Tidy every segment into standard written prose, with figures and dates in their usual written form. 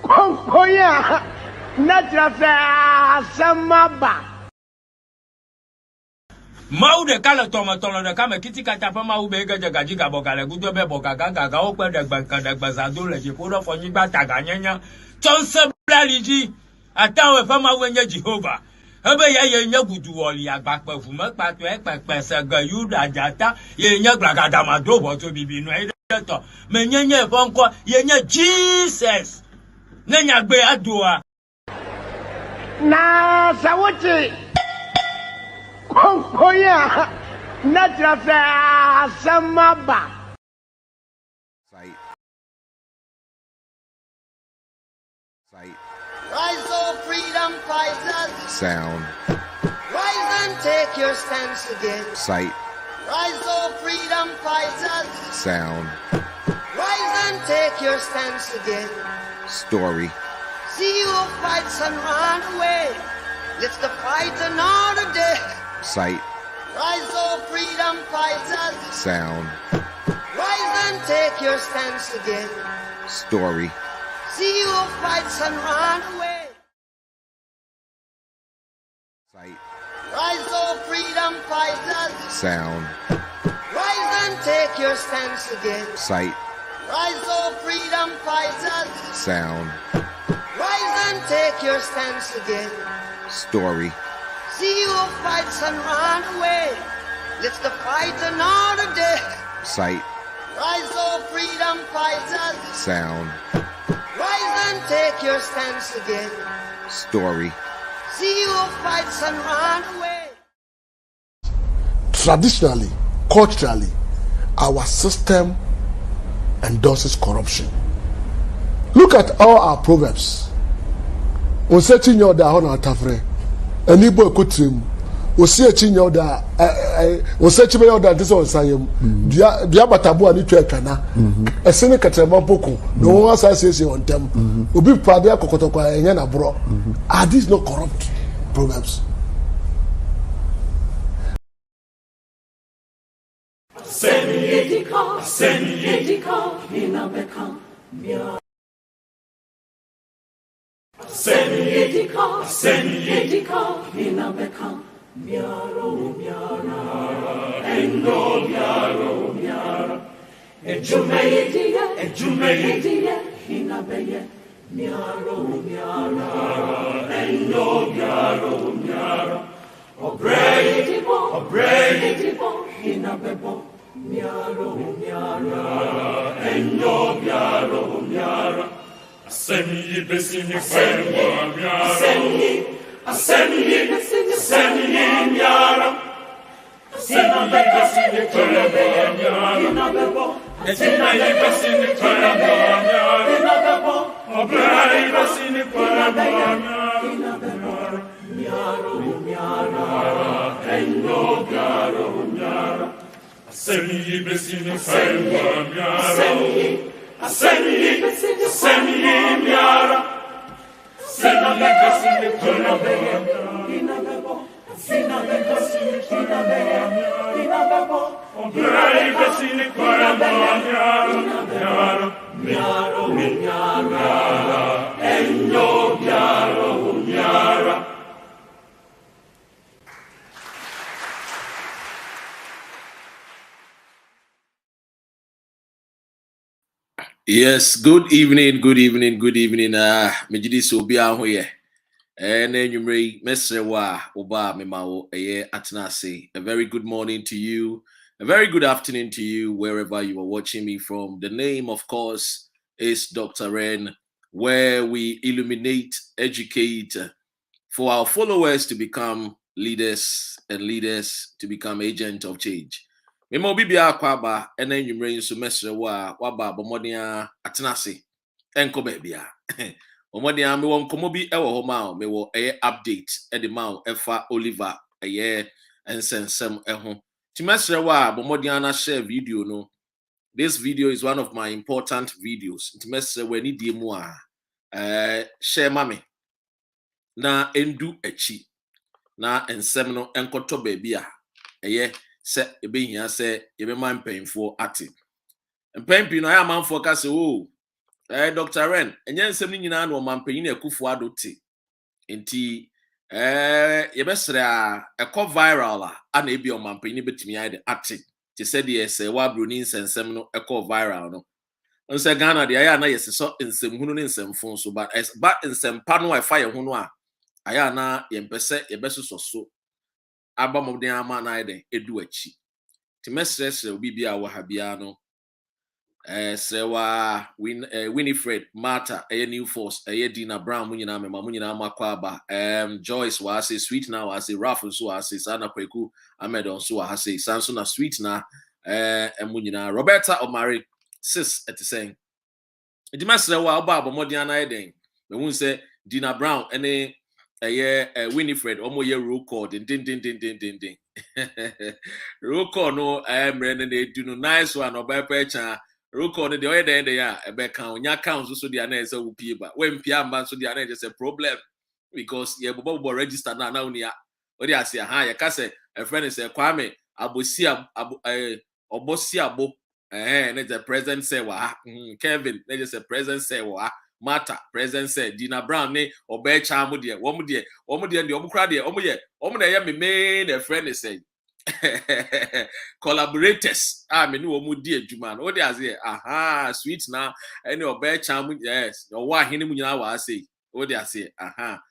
Konkoya Natrasa Samaba Mau de kala toma de kama kiti kata pa mau be gaja gaji ga bokale gudo be bokaga ga o pe de gbazado le je kodo fo yin gba taga nyanya tonse blaliji atawe fa mau nya Jehovah ebe ye nya gudu woli agba pe fu mo pa to e pepe se ga yuda jata ye nya gbagada ma do bo to bibi no e to me nya fo nko ye nya Jesus nya gbe adoa na sawote Konkoya Natrasa Samaba Sight. Rise, oh freedom fighters. Sound. Rise and take your stance again. Sight. Rise, oh freedom fighters. Sound. Rise and take your stance again. Story. See who fights and run away. Let's the fight another day. Sight. Rise, oh freedom fighters. Sound. Rise and take your stance again. Story. See who fights and run away. Sight. Rise, oh freedom fighters. Sound. Rise and take your stance again. Sight. Rise, oh freedom fighters. Sound. Rise and take your stance again. Story. See who fights and run away. Let's the fight another day. Sight. Rise, oh freedom fighters. Sound. Rise and take your stance again. Story. See who fights and run away. Traditionally, culturally, our system endorses corruption. Look at all our proverbs. On setting your da honor tafre, any boy kutrim, o see a chinyo da, o search me your da this on sayem, diabatabu and itu ekana, a cynic at a mampoko, no one says on them, will be pradia kokotokwa and yana bro. Are these not corrupt proverbs? Yes, good evening. Mejidi so bi ahoye. Na enwumre mesrewa oba memawo atenase. A very good morning to you. A very good afternoon to you wherever you are watching me from. The name, of course, is Dr. Ren, where we illuminate, educate for our followers to become leaders and leaders to become agents of change. Memo bibia kwaba ena enwumre nso mesrewa waba bomodia atenase enko bebia. Omodia me won komo bi ewo ho ma me wo update e de ma efa Oliver ensensem eho. Timesrewa bomodia na share video no. This video is one of my important videos. Timesrewa ni die mu share mame na endu echi na ensem no enkoto bebia se ebe hia se ebe man painful ati. Mpempi no ya manfo ka se o Dr. Ren, enye nsem ni nyina no mampanyin Akufo-Addo te. Enti yebesre a ekọ viral ana ebi o mampanyin betimi ayde ate. Te said yes, wa broni nsensem no ekọ viral no. Nse Ghana de aya na yeseso nsem hunu ne nsem fon so but nsem pa no efa ye ho no a aya na yempese yebesoso so abamodin ama na ayde edu achi. Ti mesresre obi bia wo ha bia no sewa Winifred Martha New Force Dina Brown munyina mema munyina makwaba Joyce wa say sweet na wa say Ralph so wa say Sana Kweku Ahmed on so wa say Sanso na sweet na munyina Roberta Omari sis saying it must wa oba abomodian na eden me hu say Dina Brown ene Winifred omo ye roll call din roll call no mre ne do no nice one oba pecha Roko no de oye de ya ebe kan onya account so de na ese wo pie ba we mpia mba so de na just a problem because ye bobo register na unia o de ase ha ye ka se a friend say Kwame abosi obosi abo na the president say wa Kevin na just a president say wa Martha president say Dina Brown ne oba cha mo de wo mo de omo kra de omo na ye me the friend say collaborators me no mo di adwuma no de ase aha sweet na any oba cham yes no wa hene mu nyina wa ase o de ase aha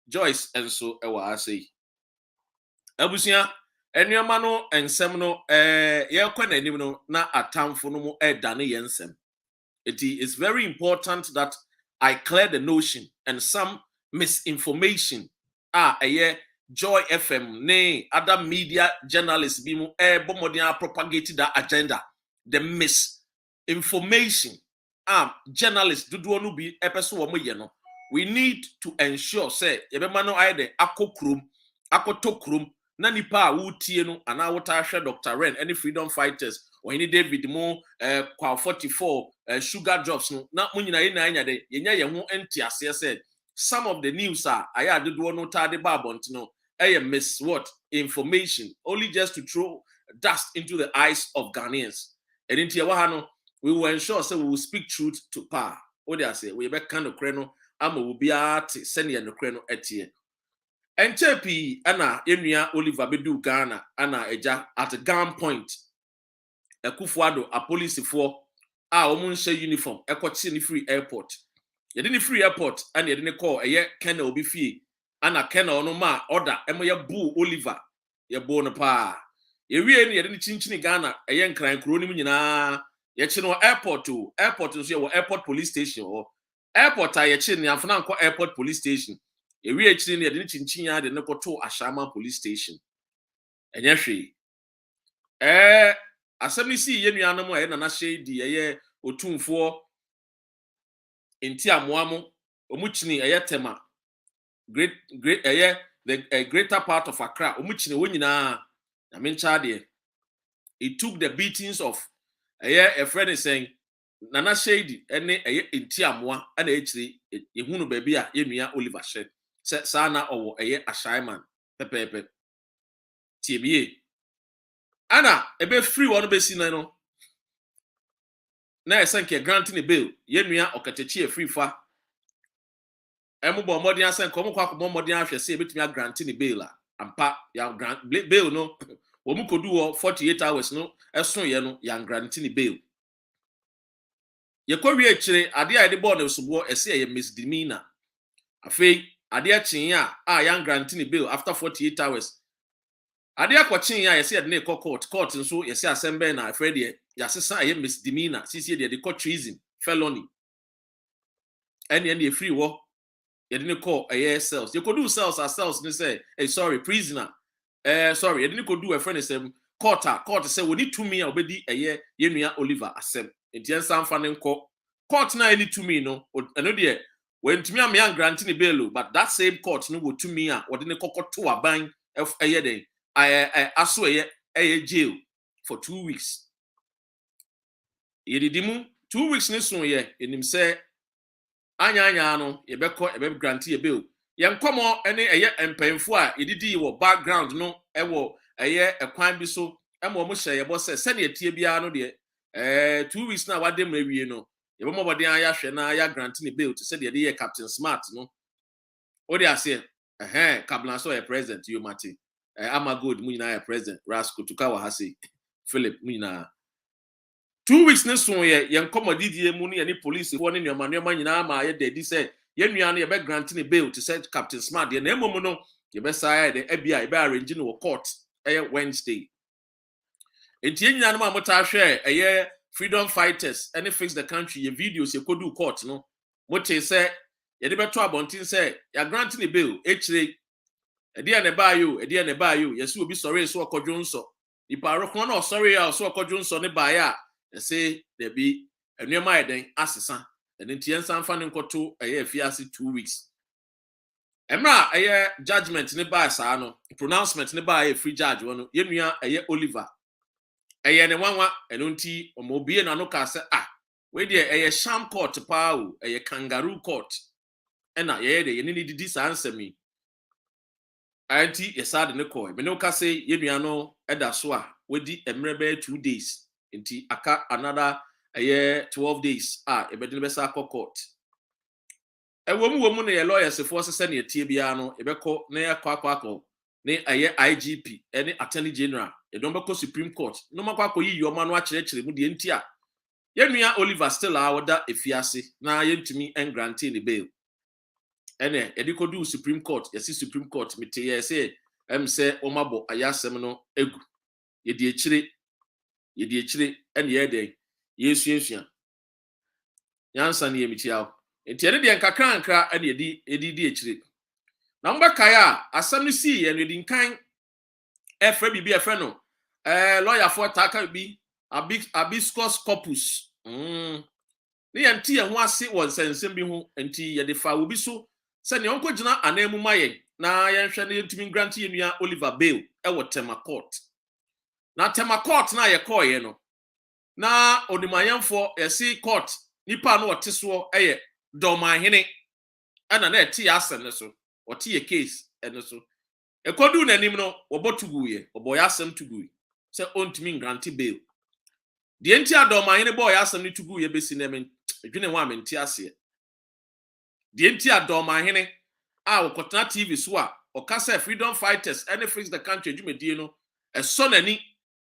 Joyce enso e wa ase abusia enuama no ensem no ye kwa nanim no na atamfo no mo dane ye ensem it is very important that I clear the notion and some misinformation Joy FM, nay, other media journalists be bombardier propagated that agenda. The misinformation. Journalists do no be episode no. We need to ensure say ebemano aide akokrum, akotokrum, nanipa wutie no and I would Dr. Ren, any freedom fighters or any David Mo kwa 44 sugar drops no na munyina ina de yenya ye ho entiase said some of the news are I did one no tade babont no miss what information only just to throw dust into the eyes of Ghanaians. And in Tiawahano, we will ensure so we will speak truth to power. What they say, we be kind of creno, ama will be at sending the creno etie. And Chepi, Anna, Emia, Oliver Bedu Ghana, Anna Eja at a gunpoint. Akufo-Addo, a police for omun uniform, Ekotini free airport. You didn't free airport, and you didn't call a year Ken will be fee. Ana Ken no ma order ya bu Oliver ya bo no pa ye wie ne ye de chinchini Ghana ye nkran kro ni nyina ye chi no airport so ye airport police station or airport ye chi ne afana nko airport police station ye wie chi ne ye de chinchin ya de ne koto Ashama police station enye hwe asemi si ye nuanom a ye na shedi ye otumfo enti amoamo omuchini ye tema great the greater part of Accra omuchine wonyina na menchade it took the beatings of a friend is saying Nana Shady ene entiamoa ana echiri ehunu baby a yenua Oliver Shed sana owo ashaiman pepepe tibie ana ebe free one be si no na esenke granting a bill yenua okatechi free fa Emubo modern sen komo kwa modern ahwe se betumi grant ni bail ampa ya grant bail no wo mu kodu 48 hours no eson ye no ya grant ni bail ye kowie akire ade a de board no sobo ese ye misdemeanor afei ade a chin a ya grant ni bail after 48 hours ade akochin ya ye de court nso ye se assemble na afei de ya sesa ye misdemeanor sisi de court treason felony any free wo you didn't call cells. You could do cells as cells and say, hey, sorry, prisoner. Sorry, you didn't do a friend and court say we need 2 million obedi a year, Yenuya Oliver Asem. In the end, some funding court now need 2 million. And no dear, when to me I'm young granting bail, but that same court no go 2 million, or didn't call to a bang of a year day. I saw a jail for 2 weeks. You did 2 weeks this one year, and him say, anya no ye be grant ye bill ye nkomo ene empemfo a yedidi wo background no ewo ekwan bi so emo mo hye ye bo se ne tie bia no de 2 weeks na wade mrawie no ye bomo body an ya hwe na ya grant ni bail to say the dey Captain Smart no what they say Kabla so a president you mati ama good mu nyina ya president Rasco Tukawa ha say Philip mu nyina 2 weeks ne so ye nkomodidie mu ne police for ne nyoma nyina ma ye dedi say ye nua no ye be grant ni bail to say Captain Smart ye na emom no ye be say the FBI ye be arrange no court Wednesday enti nyina no ma mota hwe freedom fighters any fix the country ye videos ye kodu court no mote say ye de beto abontin say ya grant ni bail echire edi ane ba yo yesu obi sorry so okodwo nso ipa rokon na sorry ya so okodwo nso ne ba ya say there be enuema eden asesa enti yensan fa ne nkoto afiase 2 weeks emra judgment ne ba sa no pronouncement ne ba free judge wono yenua Oliver ne wanwa eno nti omobie na no ka say we de sham court pa o kangaroo court ena de yeni didi sa ansemi anti yesade ne koy me no ka say yenua no eda so wedi emrebe 2 days nti aka another 12 days ebedi be sa court womu ne lawyers force se ne tie bia no ebekọ na yakọ ne IGP ene attorney general don beko Supreme Court no makọ yi yoma no akyerekere mu de nti yenua Oliver still woda efiase na yentumi engrante ne bail ene edikodu Supreme Court yesi Supreme Court mete say say omabo ayasem no egu yedi echire ene yede yesuasua yansa ne yemitia enti ene de nkakra ene yedi echire na mbakaya asam no si ye no di nkan efre bibi efre no lawyer for taka bi hibiscus corpus ne yanti ye ho ase won sensem bi ho enti ye de fa obi so se ne onko gina anemu maye na yenhwe ne yentumi grant yenua Oliver bail wo Tema Court na Tema Court na ye call ye no na odimayemfo yesi court nipa no oteso domahene ana na eti asem ne so ote ye case ene so ekodu nanim no wobotugu ye oboy asem tugu se ontumi grant bail de enti adomahene boy asem ne tugu ye besi na men edwene wa menti ase de enti adomahene okotena TV so okasa freedom fighters any fix the country dwumedie no eso nani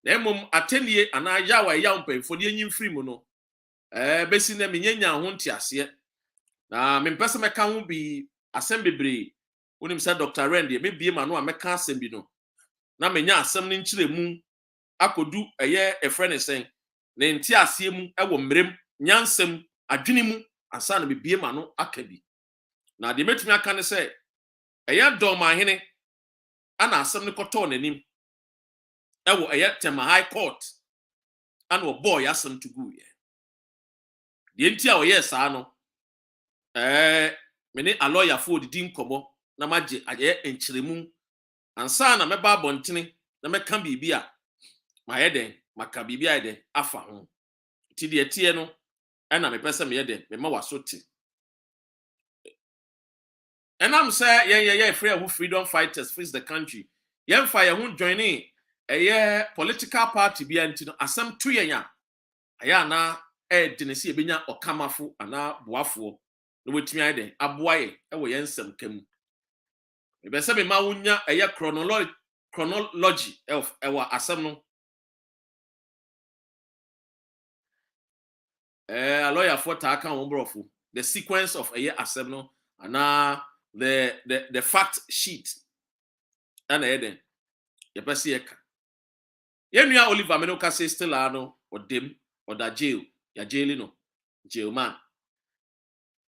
na emom atenie ana yawa yampemfo de enyim free mu no besi na menyanya ho ntiase na mempese meka ho bi asem bebre onim sa Dr. Randy me bie ma no ameka asem bi no na menya asem ne nkyire mu akodu efrene sen na ntiase mu ewo mrem nyansem adwene mu ansa na me bie ma no akabi na de metumi aka ne se domahene ana asem ne koto nanim ewo Tema High Court ana oboy asem tugu ye de ntia oyes no me ne a lawyer for di nkomo na maje enchiremu ansa na meba abontene na meka bibia ma yeden maka bibia yeden afa ho ti de tie no na me pese me yeden me ma wasote enam say ye free who freedom fighters face the country yen fire who joining political party bia ntino asem to yen aya na dinesi ebenya okamafo ana boafo no wetumi ayden aboaye wo yensem kam ebe se me ma wonya chronology of ewa asem no a lawyer for ta aka wonbrofo the sequence of asem no ana the fact sheet ana eden ye pese ye ka yenua Oliver Menoka say still no odem oda jail ya jail no jail man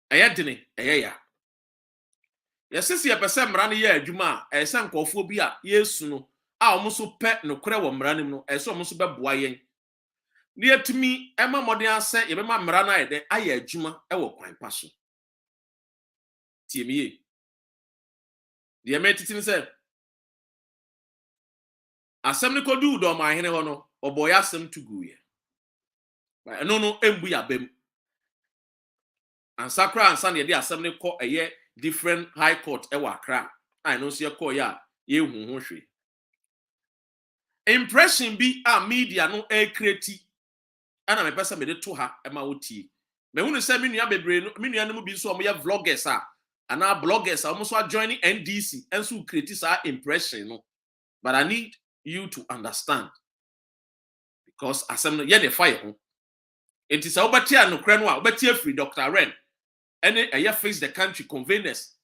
ayadene ya yesisi ye pese mra ne ye adwuma ese nkofo bi a yesu no a omuso pe no kore wo mra nim no ese omuso beboa yen ne yatumi ema modern ase ye be ma mra na yede aye adwuma e wo kwan paso tiemiye de metiti se asem ne kodu do ma hene ho no oboy asem tugu ye no embu ya bem ansakra ansa ne de asem ne ko different high court ewa Accra I know see call ya ye hu hwe impression bi a media no create ana me pesa me de to ha e ma wotie Me who say me nua bebre no me nua no bi so omo vloggers and our bloggers are almost joining NDC and so create our impression. No? But I need you to understand because as I'm yeah the fire. It is our betia no krenwa, betia free Dr. Ren. And I face the country conveners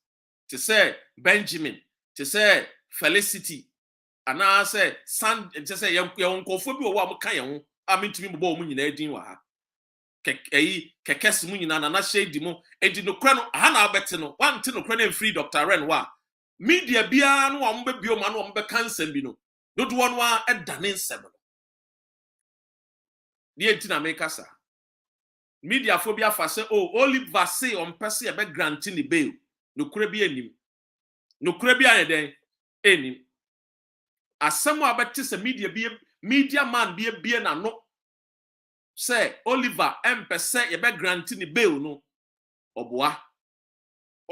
to say Benjamin, to say Felicity, and I say San, to say young Kofobi or what kind. I mean to me, bo mun yina din wa ha. Kekes mun yina na shade mo. E di no kreno hana betino. One tin no kreno free Dr. Ren wa. Media bia no am be bio ma no am be cancel bi no. Don't one wa e dane nsem no. Die ntina make asa. Media phobia fa say oh Oliver say on person e be granting the bail. No kure bi enim. No kure bi an enim. Asemo abeti se media man be na no. Say Oliver empese ye be granting the bail no. Oboa.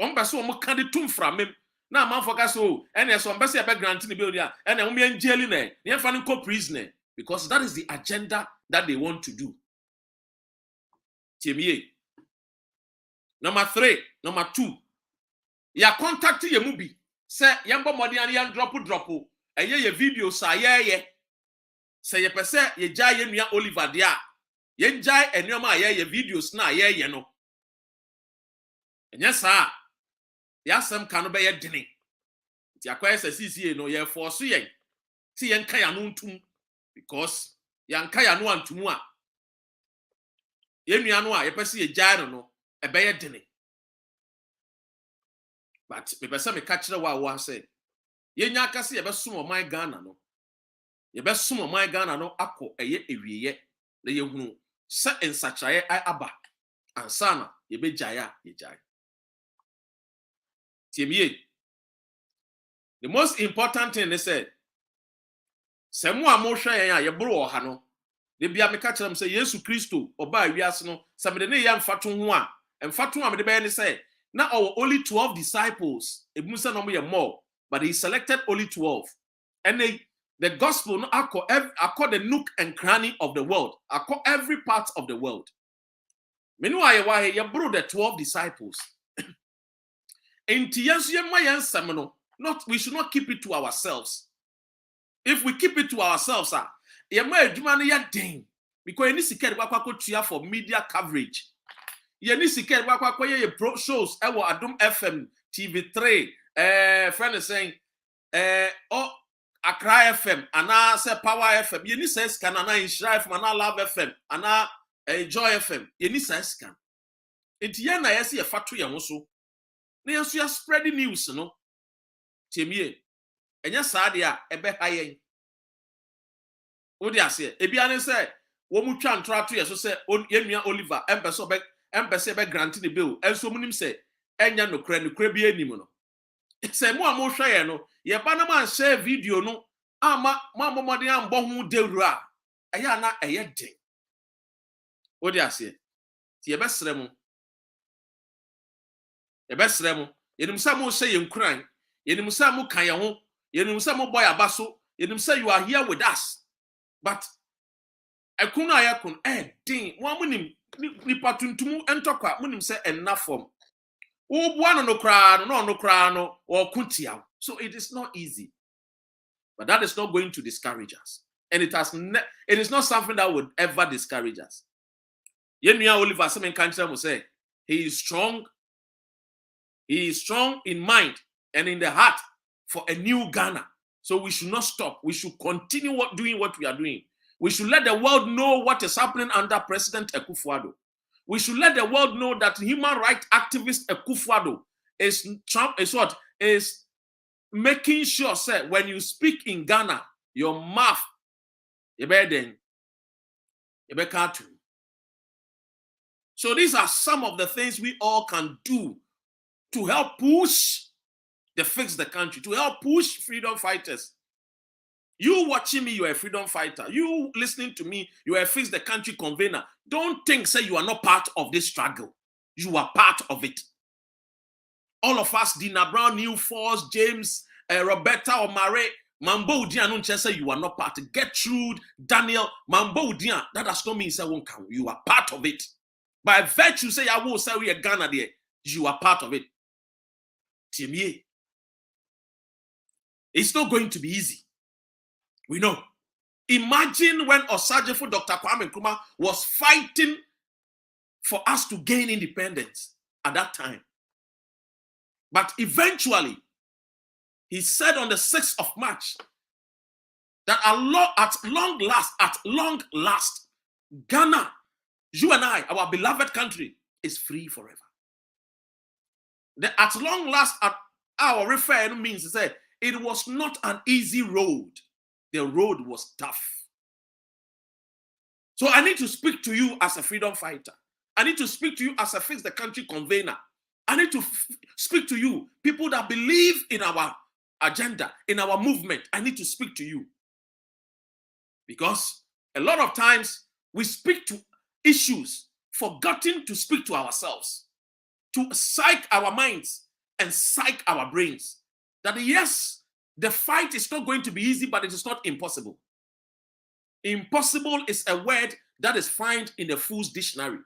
On person o mo kan de tum fra mem. Na man focus oh and yes on person ye be granting the bail dia. And e mo be jail na. Ye fa no co prisoner because that is the agenda that they want to do. Number 3, number 2. Ya contact ye mubi. Say yambo modi an yan drop. Eye ye video sa ye. Say ye pese ye jai ye nua Oliver dia. Ye jai enoma ye videos na ye no. Enya sa. Ya sem kanu be ye dini. Ti akwa se sisi no ye force ye. Ti ye nka ya no ntum because ya nka ya no antumu a. Ye nua no a ye pese ye jai no ebe ye dini. But me pese me ka kire wa say ye nya aka se ye be som my Ghana no. Ye be som my Ghana no akọ eye ewieye na ye hunu se ensachaye ai aba ansana ye be jaya ye jaya. Tiemie. The most important thing they said se mo a mo hwe yen a ye boro oha no de bia me ka kire say Yesu Kristo oba wiase no se me de ne ye mfato ho a mfato a me de be ne say na only 12 disciples ebusa no mo ye more but he selected only 12 and the gospel no accord the nook and cranny of the world, accord every part of the world. Meanwhile, why you brought the 12 disciples? Not we should not keep it to ourselves. If we keep it to ourselves, because you need to get for media coverage. You need to get pro shows. Adum FM, TV3, friend is saying, Accra FM, Ana say Power FM. You need to scan Ana Inshira FM, Ana Love FM, Ana Joy FM. You need to scan. It's here na yesi factory ya so. Na yesu ya spread news no. Tiemie. Enya saade a ebe hayen. Odi ase. Ebi ane say wo mu twa ntra to yeso say yenua Oliver empese be grant the bill. Enso munim say enya nokra bi anim no. Say mo a mo hwe no ye ba na man share video no ama mamomode ambo hu dewru a eya na eye den odi ase ti ye besre mo yenim sa mo say yenkuran yenim sa mo kan ye ho yenim sa mo boy abaso yenim sa you are here with us but ekunu ayakun den mo amunim nipa tuntum entokwa munim say enough form so it is not easy. But that is not going to discourage us. And it is not something that would ever discourage us. Yenua Oliver Semen Kanchira will say, he is strong. He is strong in mind and in the heart for a new Ghana. So we should not stop. We should continue doing what we are doing. We should let the world know what is happening under President Akufo-Addo. We should let the world know that human rights activist Akufo-Addo is making sure, say, when you speak in Ghana, your mouth, so these are some of the things we all can do to help push fix the country, to help push freedom fighters. You watching me, you are a freedom fighter. You listening to me, you are a fix the country convener. Don't think, say, you are not part of this struggle. You are part of it. All of us, Dina Brown, New Force, James, Roberta, Omare, Mambo Udian, don't say you are not part. Gertrude, Daniel, Mambo Udian, that does not mean say won't count. You are part of it. By virtue, say, I will say we are Ghana there. You are part of it. Timie. It's not going to be easy. We know. Imagine when Osajefo Dr. Kwame Nkrumah was fighting for us to gain independence at that time. But eventually, he said on the 6th of March that at long last, Ghana, you and I, our beloved country, is free forever. The at long last, at our refer means to say it was not an easy road. The road was tough. So I need to speak to you as a freedom fighter. I need to speak to you as a fix the country convener. I need to speak to you, people that believe in our agenda, in our movement. I need to speak to you. Because a lot of times we speak to issues, forgetting to speak to ourselves, to psych our minds and psych our brains. That yes, the fight is not going to be easy, but it is not impossible. Impossible is a word that is found in the Fool's Dictionary.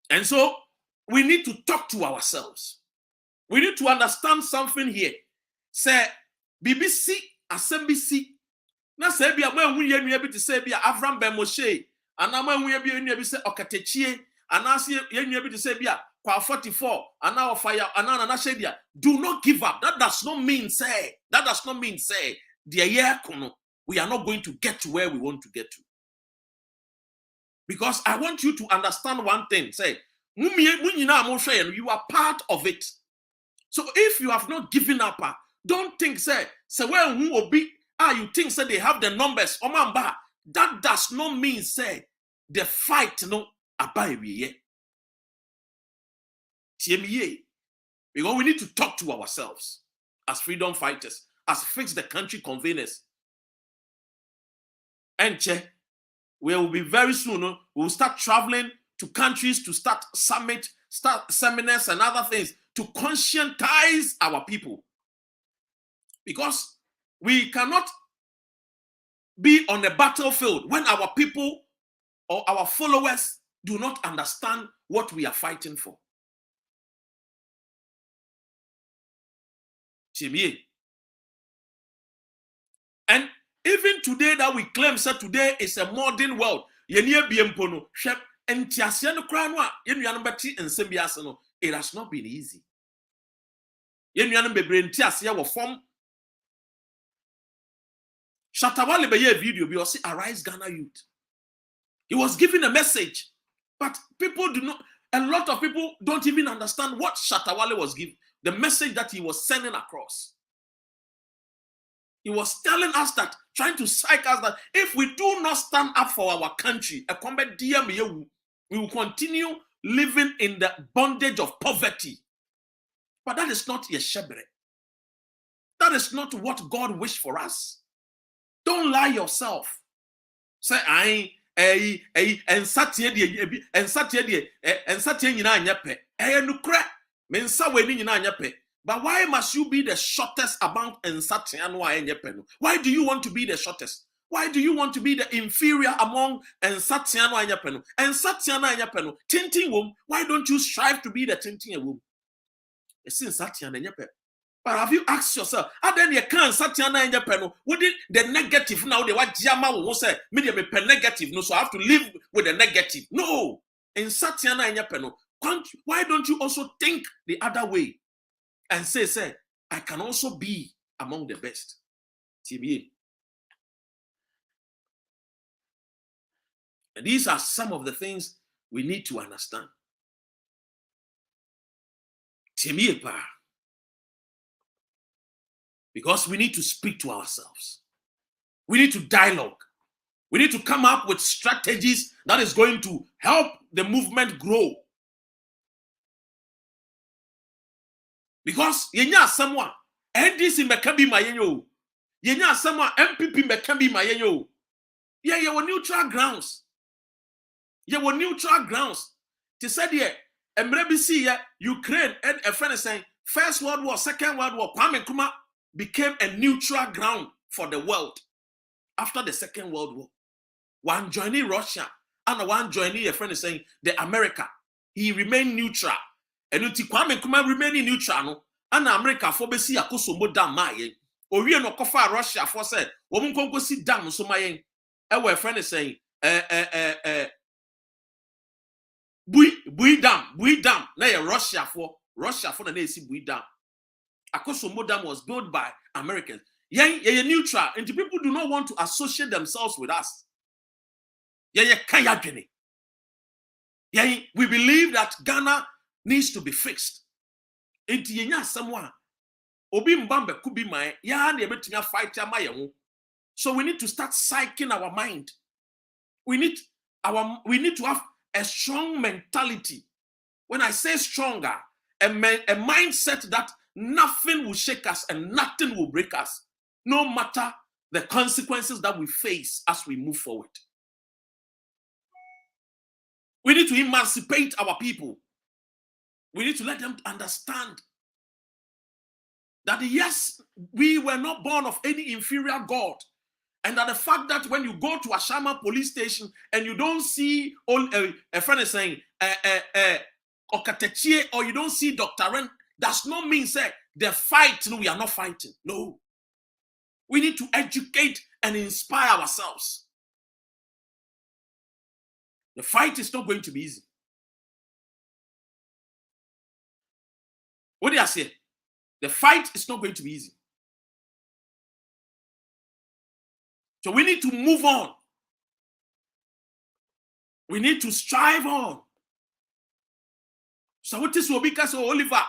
And so we need to talk to ourselves. We need to understand something here. Say BBC, SMBC. Na say bia man hu yenu bi to say bia Avram Ben Moshe, ana man hu yenu bi say Okatechie, ana say yenu bi to say bia Kwa 44, ana ofaya, ana na shedia. Do not give up. That does not mean say the year kono we are not going to get to where we want to get to. Because I want you to understand one thing. Say, you are part of it. So if you have not given up, don't think, say when who will be, you think, say they have the numbers. That does not mean, say, the fight, no, abaye. Because we need to talk to ourselves as freedom fighters, as fix the country conveners. And we will be very soon, we will start traveling to countries to start seminars and other things to conscientize our people. Because we cannot be on the battlefield when our people or our followers do not understand what we are fighting for. And even today that we claim that today is a modern world, it has not been easy. Shatawale be a video because Arise Ghana Youth. He was giving a message, but people do not, a lot of people don't even understand what Shatawale was giving, the message that he was sending across. He was telling us that, trying to psych us that if we do not stand up for our country, we will continue living in the bondage of poverty. But that is not Yeshebre. That is not what God wished for us. Don't lie yourself. Say, but why must you be the shortest among Ensatiano? Why do you want to be the shortest? Why do you want to be the inferior among Ensatiano and Yapeno? Ensatiana and Yapeno, tinting womb, why don't you strive to be the tinting womb? It's Ensatiana and Yapeno. But have you asked yourself, then you can't Satiana and Yapeno? Would it the negative now? They what Jama will say, medium negative, no, so I have to live with the negative. No, in Satiana and Yapeno, why don't you also think the other way? And say, I can also be among the best. TBA. And these are some of the things we need to understand. TBA pa. Because we need to speak to ourselves. We need to dialogue. We need to come up with strategies that is going to help the movement grow. Because yenya someone NDC meka bi ma yenyo. Yenya someone MPP meka bi ma yenyo. Yeah, you were neutral grounds. You were neutral grounds. To say there, emre Ukraine and a friend is saying First World War, Second World War, Kwame Nkrumah became a neutral ground for the world after the Second World War. One joining Russia and one joining a friend is saying the America. He remained neutral. And Kwame Nkrumah remaining neutral. No, and America for besi Akosombo dam maye. Owie no kofa Russia for said, woman konko si dam so maye. A friend is saying, Bui dam. Na Russia for the nation Bui dam. Akosombo dam was built by Americans. You're neutral, and the people do not want to associate themselves with us. We believe that Ghana needs to be fixed. Someone Obi Mbambe could be my fight. So we need to start psyching our mind. We need to have a strong mentality. When I say stronger, a mindset that nothing will shake us and nothing will break us, no matter the consequences that we face as we move forward. We need to emancipate our people. We need to let them understand that yes, we were not born of any inferior God. And that the fact that when you go to Ashama police station and you don't see a friend is saying Okatechie, or you don't see Dr. Ren, does not mean say the fight, no, we are not fighting. No. We need to educate and inspire ourselves. The fight is not going to be easy. What do I say? The fight is not going to be easy. So we need to move on. We need to strive on. So what is Obika? So Oliver,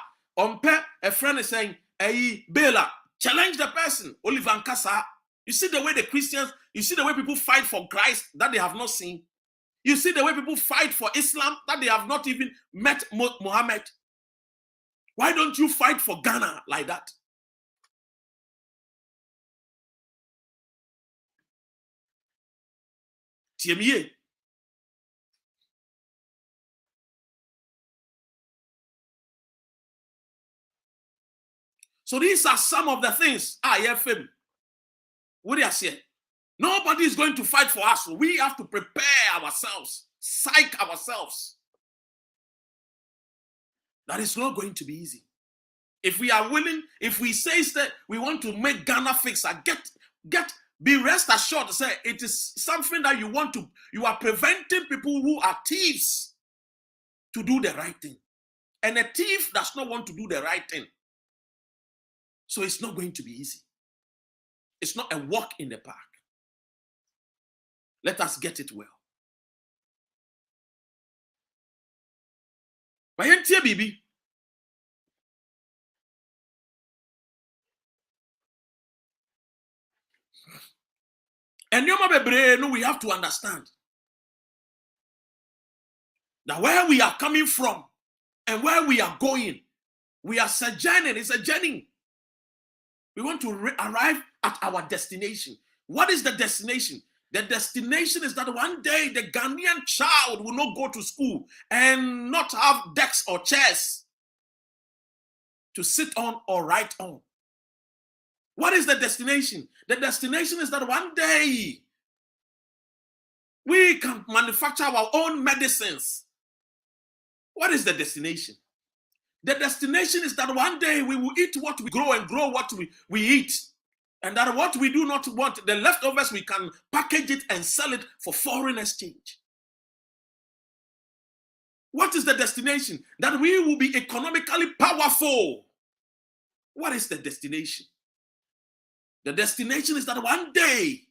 a friend is saying, hey, Bela, challenge the person. Oliver Nkasa. You see the way the Christians, you see the way people fight for Christ that they have not seen. You see the way people fight for Islam that they have not even met Muhammad. Why don't you fight for Ghana like that? TME. So these are some of the things IFM. What do you say? Nobody is going to fight for us. We have to prepare ourselves, psych ourselves. That is not going to be easy. If we are willing, if we say that we want to make Ghana fix, be rest assured to say it is something that you are preventing people who are thieves to do the right thing. And a thief does not want to do the right thing. So it's not going to be easy. It's not a walk in the park. Let us get it well. Baby. And we have to understand that where we are coming from and where we are going, we are sojourning. It's a journey. We want to arrive at our destination. What is the destination? The destination is that one day the Ghanaian child will not go to school and not have desks or chairs to sit on or write on. What is the destination? The destination is that one day we can manufacture our own medicines. What is the destination? The destination is that one day we will eat what we grow and grow what we eat. And that what we do not want, the leftovers, we can package it and sell it for foreign exchange. What is the destination? That we will be economically powerful. What is the destination? The destination is that one day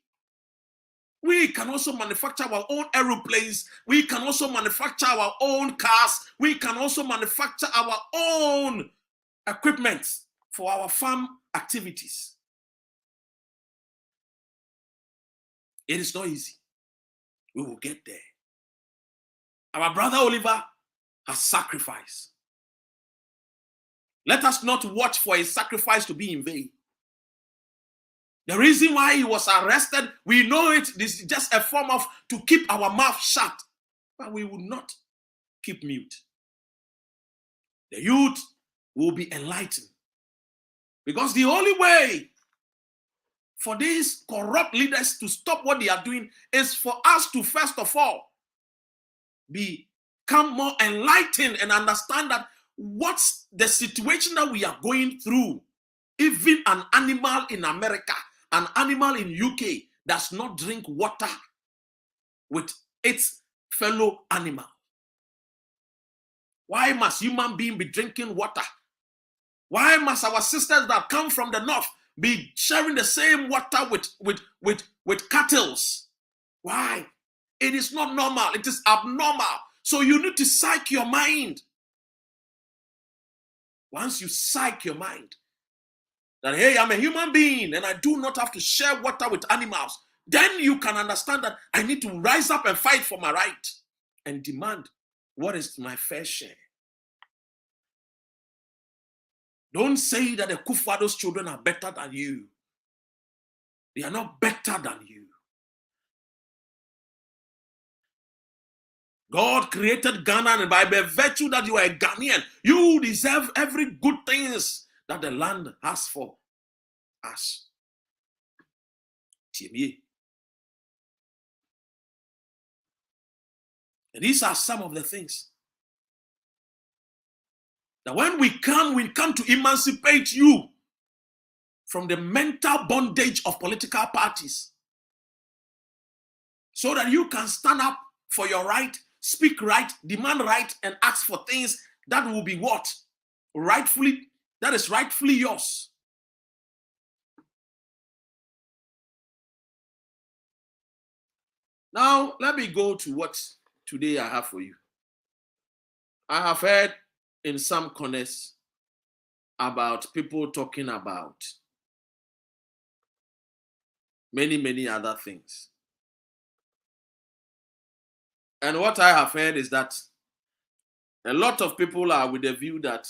we can also manufacture our own aeroplanes. We can also manufacture our own cars. We can also manufacture our own equipment for our farm activities. It is not easy. We will get there. Our brother Oliver has sacrificed. Let us not watch for his sacrifice to be in vain. The reason why he was arrested, we know it. This is just a form of to keep our mouth shut. But we will not keep mute. The youth will be enlightened. Because the only way for these corrupt leaders to stop what they are doing is for us to, first of all, become more enlightened and understand that what's the situation that we are going through. Even an animal in America, an animal in UK does not drink water with its fellow animal. Why must human beings be drinking water? Why must our sisters that come from the north be sharing the same water with cattle? Why? It is not normal. It is abnormal. So you need to psych your mind. Once you psych your mind that, hey, I'm a human being and I do not have to share water with animals, then you can understand that I need to rise up and fight for my right and demand what is my fair share. Don't say that the Akufo-Addo's children are better than you. They are not better than you. God created Ghana, and by the virtue that you are a Ghanaian, you deserve every good things that the land has for us. And these are some of the things that when we come to emancipate you from the mental bondage of political parties so that you can stand up for your right, speak right, demand right, and ask for things that will be what? That is rightfully yours. Now, let me go to what today I have for you. I have heard in some corners about people talking about many other things. And what I have heard is that a lot of people are with the view that,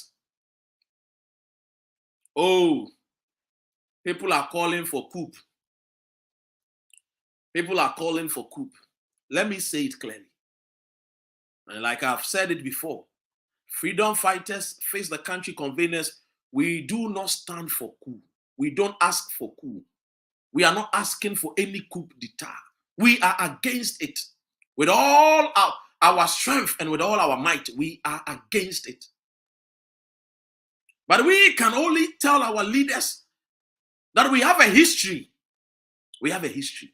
oh, people are calling for coup. People are calling for coup. Let me say it clearly. And like I've said it before, freedom fighters, face the country conveners, we do not stand for coup. We don't ask for coup. We are not asking for any coup d'etat. We are against it. With all our strength and with all our might, we are against it. But we can only tell our leaders that we have a history. We have a history.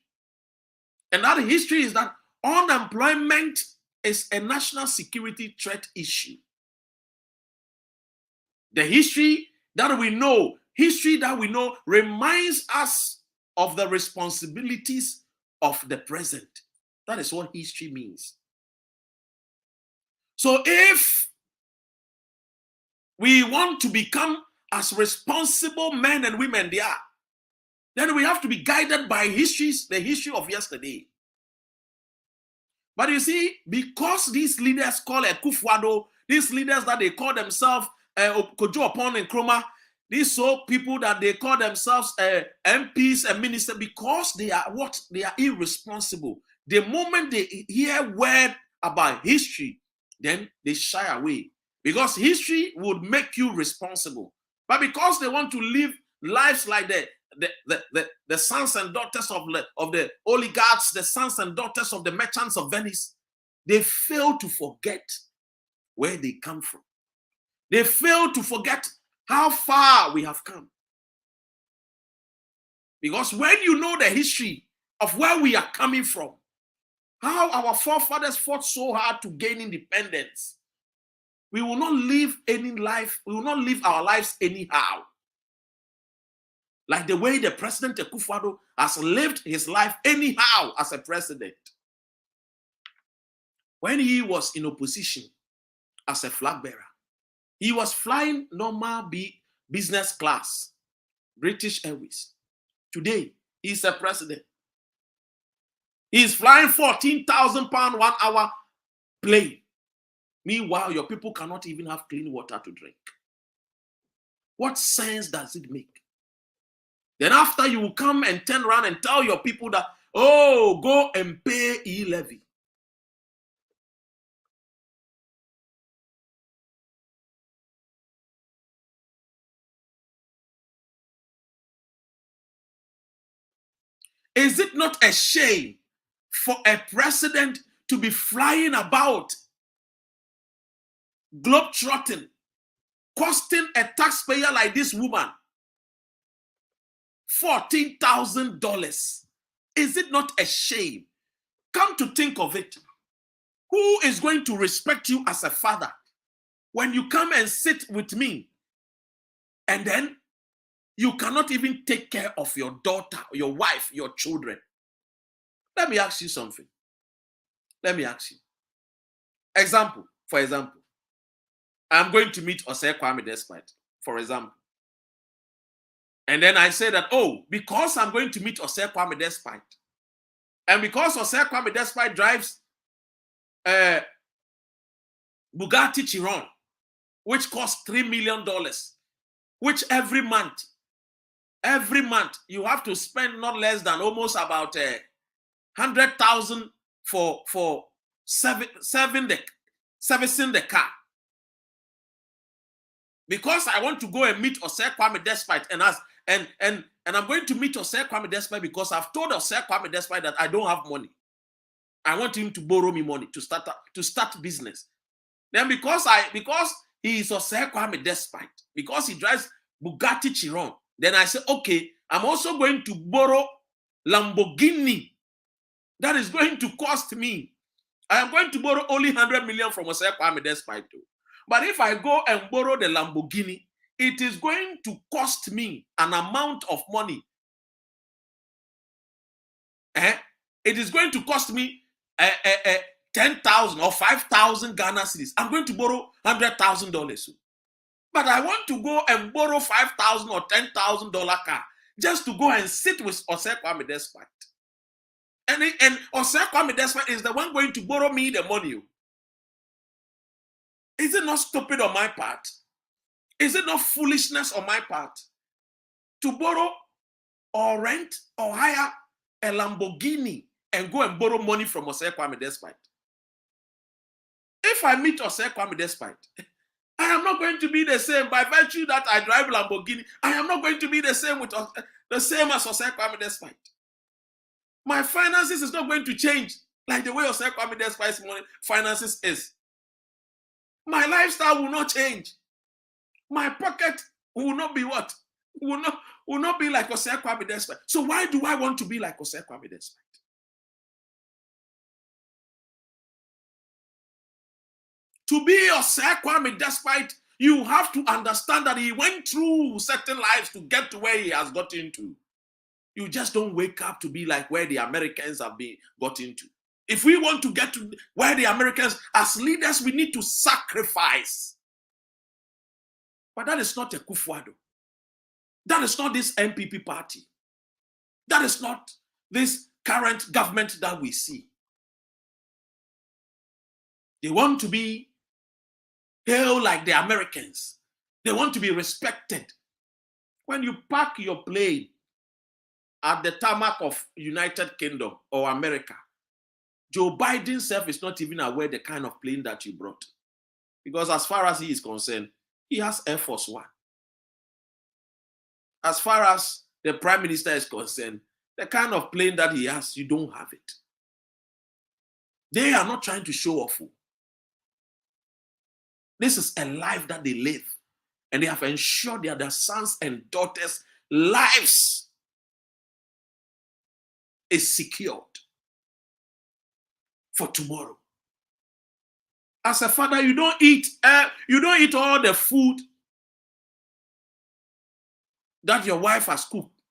And that history is that unemployment is a national security threat issue. The history that we know reminds us of the responsibilities of the present. That is what history means. So if we want to become as responsible men and women they are, then we have to be guided by the history of yesterday. But you see, because these leaders call Akufo-Addo, these leaders that they call themselves Kojo Opon and Kroma, these people that they call themselves MPs and ministers, because they are what? They are irresponsible. The moment they hear word about history, then they shy away. Because history would make you responsible. But because they want to live lives like the sons and daughters of the oligarchs, the sons and daughters of the merchants of Venice, they fail to forget where they come from. They fail to forget how far we have come. Because when you know the history of where we are coming from, how our forefathers fought so hard to gain independence, we will not live any life, we will not live our lives anyhow. Like the way the President Akufo-Addo has lived his life anyhow as a president. When he was in opposition as a flag bearer, he was flying normal business class, British Airways. Today, he's a president. He's flying 14,000 pound 1 hour plane. Meanwhile, your people cannot even have clean water to drink. What sense does it make? Then after you will come and turn around and tell your people that, oh, go and pay e-levy. Is it not a shame for a president to be flying about, globetrotting, costing a taxpayer like this woman $14,000? Is it not a shame? Come to think of it, who is going to respect you as a father when you come and sit with me and then you cannot even take care of your daughter, your wife, your children? Let me ask you something. Let me ask you. For example, I'm going to meet Osei Kwame Despite, for example. And then I say that, oh, because I'm going to meet Osei Kwame Despite, and because Osei Kwame Despite drives Bugatti Chiron, which costs $3 million, which every month you have to spend not less than almost about 100,000 for servicing the car. Because I want to go and meet Osei Kwame Despite and I'm going to meet Osei Kwame Despite because I've told Osei Kwame Despite that I don't have money. I want him to borrow me money to start business. Then because he is Osei Kwame Despite, because he drives Bugatti Chiron, then I say, okay, I'm also going to borrow Lamborghini. That is going to cost me. I am going to borrow only 100 million from Osei Kwame Despite too. But if I go and borrow the Lamborghini, it is going to cost me an amount of money. It is going to cost me 10,000 or 5,000 Ghana cedis. I'm going to borrow $100,000. But I want to go and borrow $5,000 or $10,000 car just to go and sit with Osei Kwame Despite. And Osei Kwame Despite is the one going to borrow me the money. Is it not stupid on my part? Is it not foolishness on my part to borrow or rent or hire a Lamborghini and go and borrow money from Osei Kwame Despite? If I meet Osei Kwame Despite, I am not going to be the same. By virtue that I drive Lamborghini, I am not going to be the same as Osei Kwame Despite. My finances is not going to change like the way Osei Kwame Despite's finances is. My lifestyle will not change. My pocket will not be what? Will not be like Osei Kwame Despite. So why do I want to be like Osei Kwame Despite? To be Osei Kwame Despite, you have to understand that he went through certain lives to get to where he has gotten to. You just don't wake up to be like where the Americans have gotten to. If we want to get to where the Americans, as leaders, we need to sacrifice. But that is not Akufo-Addo. That is not this MPP party. That is not this current government that we see. They want to be hailed like the Americans. They want to be respected. When you park your plane at the tarmac of United Kingdom or America, Joe Biden himself is not even aware the kind of plane that you brought. Because as far as he is concerned, he has Air Force One. As far as the Prime Minister is concerned, the kind of plane that he has, you don't have it. They are not trying to show off. This is a life that they live. And they have ensured that their sons and daughters' lives is secured for tomorrow. As a father, you don't eat all the food that your wife has cooked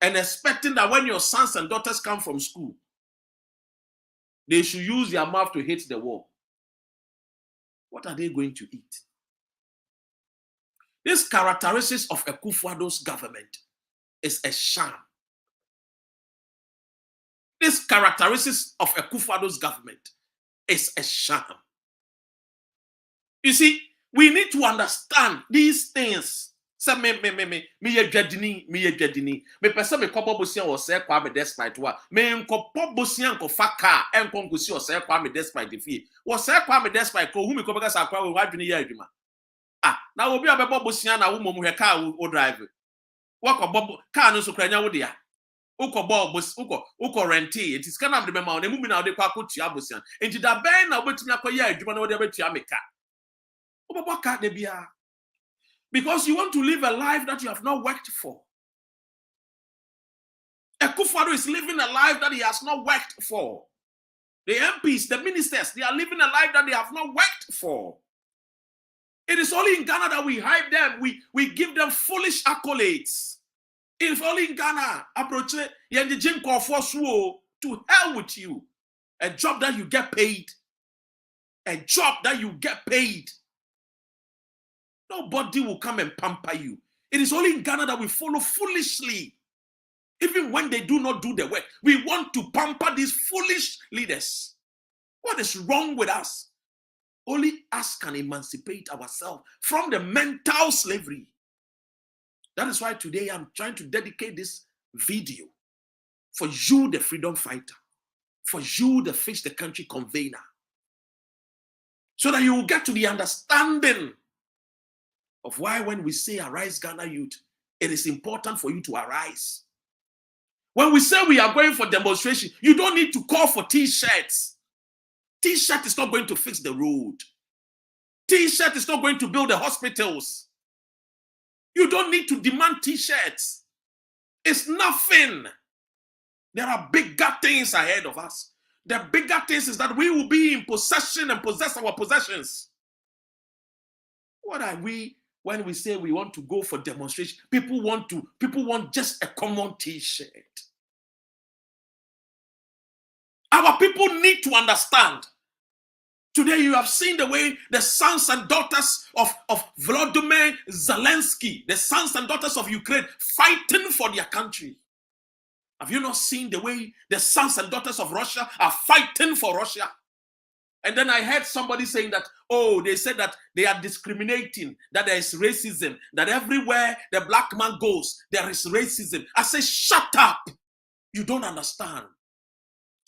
and expecting that when your sons and daughters come from school, they should use their mouth to hit the wall. What are they going to eat? This characteristics of Akufo-Addo's government is a sham. This characteristics of Akufo-Addo's government is a sham. You see, we need to understand these things. Say me jedini. Me pese me kobo bosian Osei Kwame Despite wa. Me nkopo bosian ko faka enko nkosi Osei Kwame Despite fi. Osei Kwame Despite ko hu me kobo ka sakwa we wadwini ya adwuma. Na obi abebo bosian na wo mom hwe car wo drive. Wo ko bobo car no so kranya wo de ya. uko bobos uko renti it is kind of the mema na mumi na de kwa kotua bosian enti da ben na obetumi akoya adwuma na de betua meka obebo ka de bia because you want to live a life that you have not worked for. Akufo-Addo is living a life that he has not worked for. The MPs, the ministers, they are living a life that they have not worked for. It is only in Ghana that we hype them, we give them foolish accolades. It is only in Ghana, approach to hell with you. A job that you get paid. A job that you get paid. Nobody will come and pamper you. It is only in Ghana that we follow foolishly. Even when they do not do the work, we want to pamper these foolish leaders. What is wrong with us? Only us can emancipate ourselves from the mental slavery. That is why today I'm trying to dedicate this video for you, the freedom fighter, for you, the Fix the Country convener, so that you will get to the understanding of why when we say arise Ghana youth, it is important for you to arise. When we say we are going for demonstration, you don't need to call for t-shirts. T-shirt is not going to fix the road. T-shirt is not going to build the hospitals. You don't need to demand t-shirts. It's nothing. There are bigger things ahead of us. The bigger things is that we will be in possession and possess our possessions. What are we when we say we want to go for demonstration? People want just a common t-shirt. Our people need to understand. Today you have seen the way the sons and daughters of Volodymyr Zelensky, the sons and daughters of Ukraine, fighting for their country. Have you not seen the way the sons and daughters of Russia are fighting for Russia? And then I heard somebody saying that, oh, they said that they are discriminating, that there is racism, that everywhere the black man goes, there is racism. I say, shut up. You don't understand.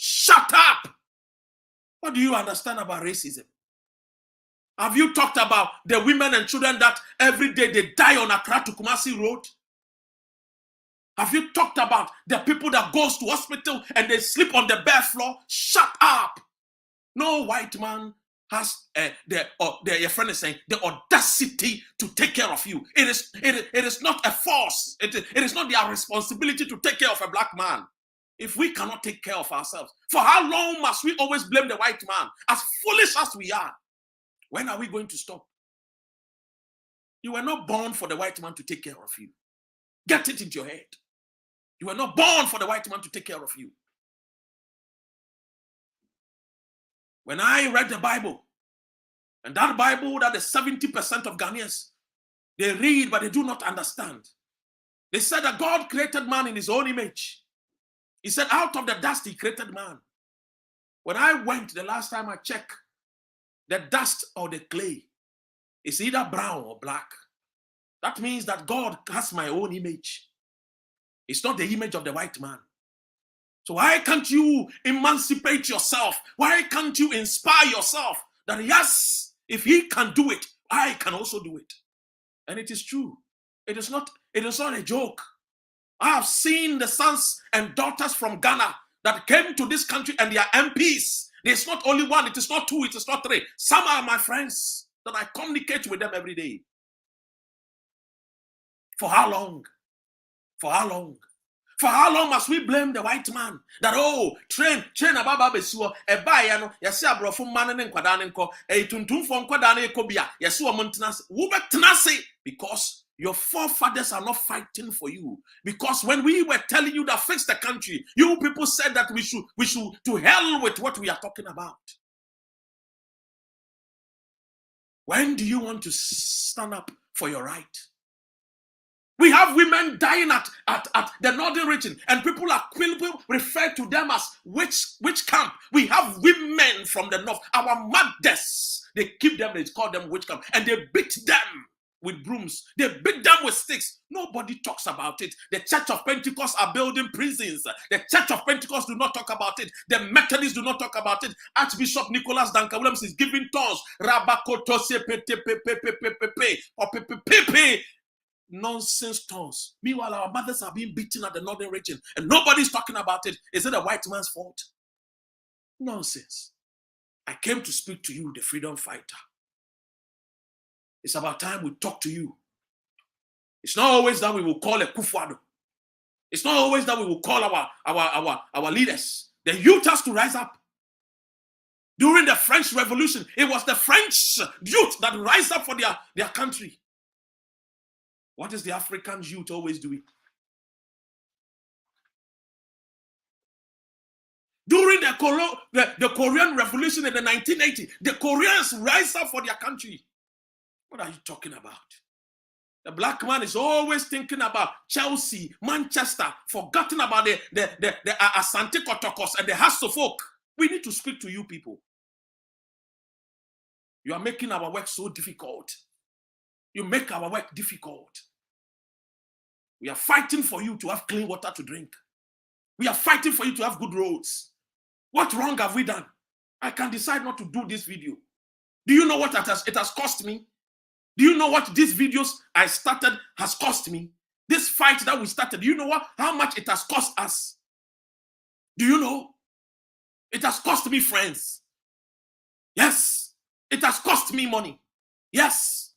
Shut up. What do you understand about racism? Have you talked about the women and children that every day they die on Accra to Kumasi Road? Have you talked about the people that goes to hospital and they sleep on the bare floor? Shut up. No white man has your friend is saying the audacity to take care of you. It is not a force. It is not their responsibility to take care of a black man. If we cannot take care of ourselves, for how long must we always blame the white man? As foolish as we are, when are we going to stop? You were not born for the white man to take care of you. Get it into your head. You were not born for the white man to take care of you. When I read the Bible, and that Bible that the 70% of Ghanaians, they read but they do not understand. They said that God created man in his own image. He said out of the dust he created man. When I went the last time I checked, the dust or the clay is either brown or black. That means that God has my own image. It's not the image of the white man. So why can't you emancipate yourself? Why can't you inspire yourself that yes, if he can do it, I can also do it? And it is true. It is not a joke. I have seen the sons and daughters from Ghana that came to this country and they are MPs. There's not only one, it is not two, it is not three. Some are my friends that I communicate with them every day. For how long? For how long? For how long must we blame the white man? That, oh, train ababa besuo, ebayano, yasi abrofo manene nkwadane nko, tuntumfo nkwadane ekobia, yasi wo montenase, wo betenase, because your forefathers are not fighting for you. Because when we were telling you that fix the country, you people said that we should to hell with what we are talking about. When do you want to stand up for your right? We have women dying at the northern region, and people refer to them as witch camp. We have women from the north, our mothers, they keep them, they call them witch camp, and they beat them with brooms. They beat them with sticks. Nobody talks about it. The Church of Pentecost are building prisons. The Church of Pentecost do not talk about it. The Methodists do not talk about it. Archbishop Nicholas Duncan Williams is giving tongues. nonsense tongues. Meanwhile, our mothers are being beaten at the northern region and nobody's talking about it. Is it a white man's fault? Nonsense. I came to speak to you, the freedom fighter. It's about time we talk to you. It's not always that we will call Akufo-Addo. It's not always that we will call our leaders. The youth has to rise up. During the French Revolution, it was the French youth that rise up for their country. What is the African youth always doing? During the Korean Revolution in the 1980s, the Koreans rise up for their country. What are you talking about? The black man is always thinking about Chelsea, Manchester, forgotten about the Asante Kotokos and the Hasso folk. We need to speak to you people. You are making our work so difficult. You make our work difficult. We are fighting for you to have clean water to drink. We are fighting for you to have good roads. What wrong have we done? I can decide not to do this video. Do you know what it has cost me? Do you know what these videos I started has cost me? This fight that we started, do you know how much it has cost us? Do you know? It has cost me friends. Yes. It has cost me money. Yes.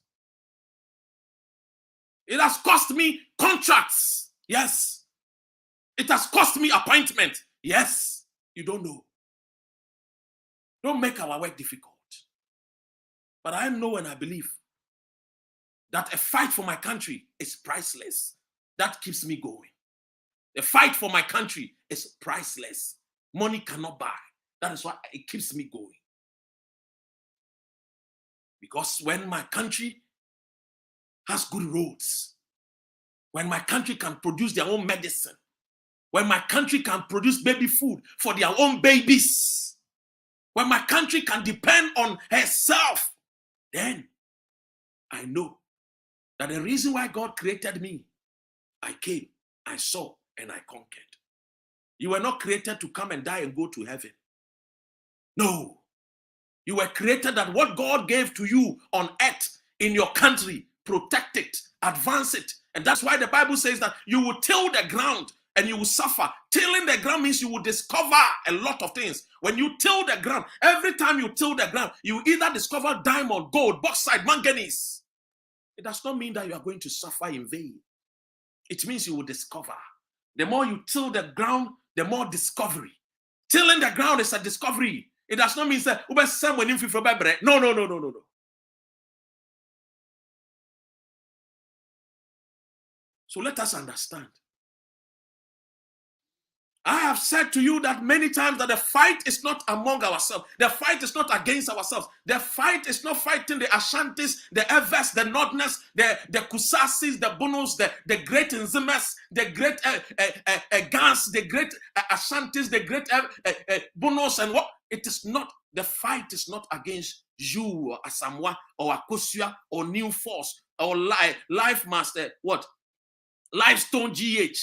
It has cost me contracts. Yes. It has cost me appointment. Yes. You don't know. Don't make our work difficult. But I know and I believe that a fight for my country is priceless. That keeps me going. A fight for my country is priceless. Money cannot buy. That is why it keeps me going. Because when my country has good roads, when my country can produce their own medicine, when my country can produce baby food for their own babies, when my country can depend on herself, then I know that the reason why God created me, I came, I saw, and I conquered. You were not created to come and die and go to heaven. No. You were created that what God gave to you on earth, in your country, protect it, advance it. And that's why the Bible says that you will till the ground and you will suffer. Tilling the ground means you will discover a lot of things. When you till the ground, every time you till the ground, you either discover diamond, gold, bauxite, manganese. It does not mean that you are going to suffer in vain. It means you will discover. The more you till the ground, the more discovery. Tilling the ground is a discovery. It does not mean that no. So let us understand. I have said to you that many times that the fight is not among ourselves. The fight is not against ourselves. The fight is not fighting the Ashantis, the Evers, the Northerners, the Kusasis, the Bonos, the great Nzimes, the great Gans, the great Ashantis, the great Bonos, and what? It is not, the fight is not against you or Asamoah or Akosua or New Force or Life Master, what? Lifestone GH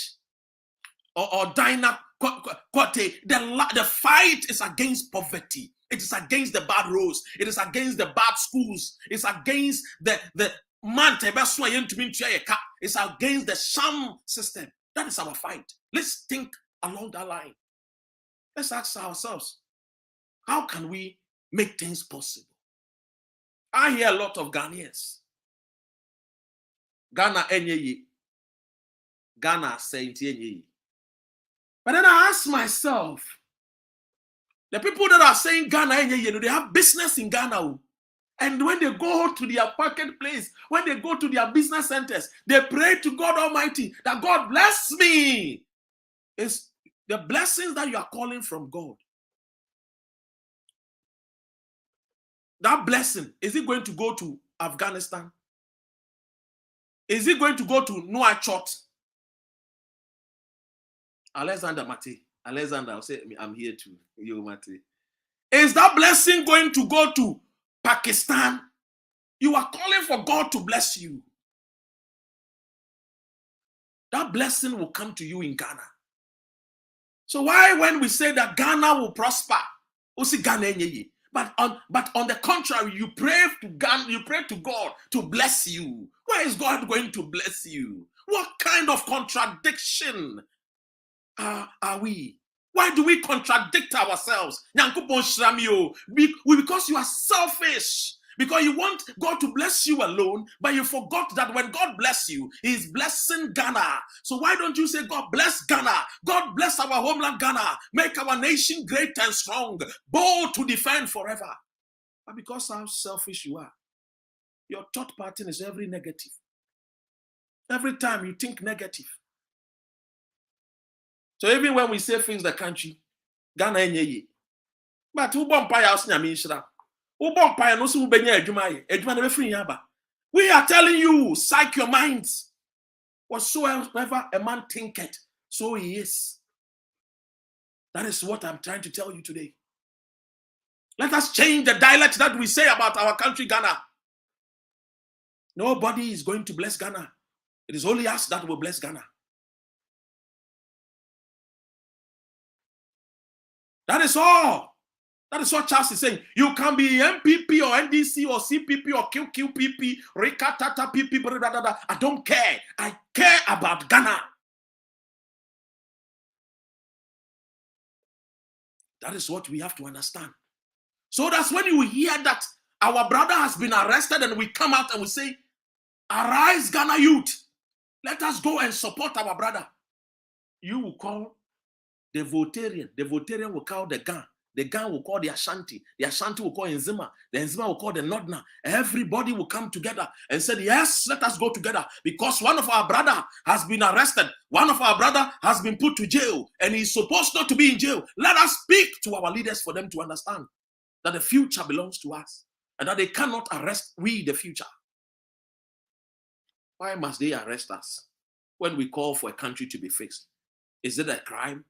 or Dinah Kote. The fight is against poverty. It is against the bad roads. It is against the bad schools. It's against the man. It's against the sham system. That is our fight. Let's think along that line. Let's ask ourselves, how can we make things possible? I hear a lot of Ghanaians. Ghana enye, Ghana saint enye. But then I ask myself, the people that are saying Ghana enye, they have business in Ghana. And when they go to their marketplace, when they go to their business centers, they pray to God Almighty that God bless me. It's the blessings that you are calling from God. That blessing, is it going to go to Afghanistan? Is it going to go to Nouakchott? Alexander Mate. Alexander, I'll say, I'm here too. You, Mate. Is that blessing going to go to Pakistan? You are calling for God to bless you. That blessing will come to you in Ghana. So why, when we say that Ghana will prosper, we say Ghana but on the contrary, you pray to God, to bless you. Why is God going to bless you? What kind of contradiction are we? Why do we contradict ourselves? Because you are selfish. Because you want God to bless you alone, but you forgot that when God bless you, He's blessing Ghana. So why don't you say, God bless Ghana? God bless our homeland Ghana. Make our nation great and strong, bold to defend forever. But because how selfish you are, your thought pattern is every negative. Every time you think negative. So even when we say things the country, Ghana enye. But who bomb pay house nyame nshira. Who bomb pay no so ubenya adwuma ye. Adwuma na be free yaba. We are telling you, psych your minds. Whatsoever a man thinketh, so he is. That is what I'm trying to tell you today. Let us change the dialect that we say about our country, Ghana. Nobody is going to bless Ghana. It is only us that will bless Ghana. That is all. That is what Charles is saying. You can be MPP or NDC or CPP or QQPP, Rikatata PP, I don't care. I care about Ghana. That is what we have to understand. So that's when you hear that our brother has been arrested and we come out and we say, arise, Ghana youth. Let us go and support our brother. You will call the Votarian. The Votarian will call the Gan. The Gan will call the Ashanti. The Ashanti will call Nzima. The Nzima will call the Nodna. Everybody will come together and say, yes, let us go together. Because one of our brother has been arrested. One of our brother has been put to jail. And he's supposed not to be in jail. Let us speak to our leaders for them to understand that the future belongs to us. And that they cannot arrest we, the future. Why must they arrest us when we call for a country to be fixed? Is it a crime?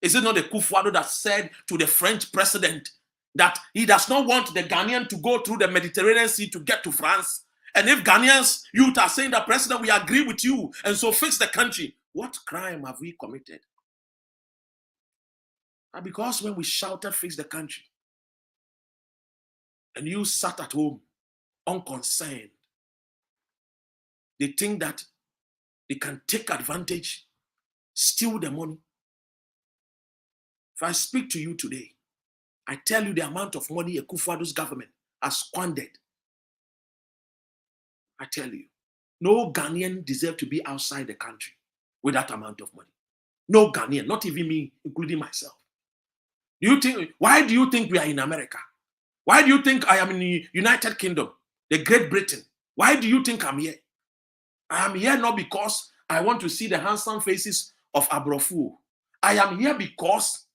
Is it not the Akufo-Addo that said to the French president that he does not want the Ghanaian to go through the Mediterranean Sea to get to France? And if Ghanaians youth are saying that, President, we agree with you, and so fix the country, what crime have we committed? And because when we shouted, fix the country, and you sat at home, unconcerned, they think that they can take advantage, steal the money. If I speak to you today, I tell you the amount of money Akufo-Addo's government has squandered. I tell you, no Ghanaian deserves to be outside the country with that amount of money. No Ghanaian, not even me, including myself. Why do you think we are in America? Why do you think I am in the United Kingdom, the Great Britain? Why do you think I'm here? I am here not because I want to see the handsome faces of Abrofu. I am here because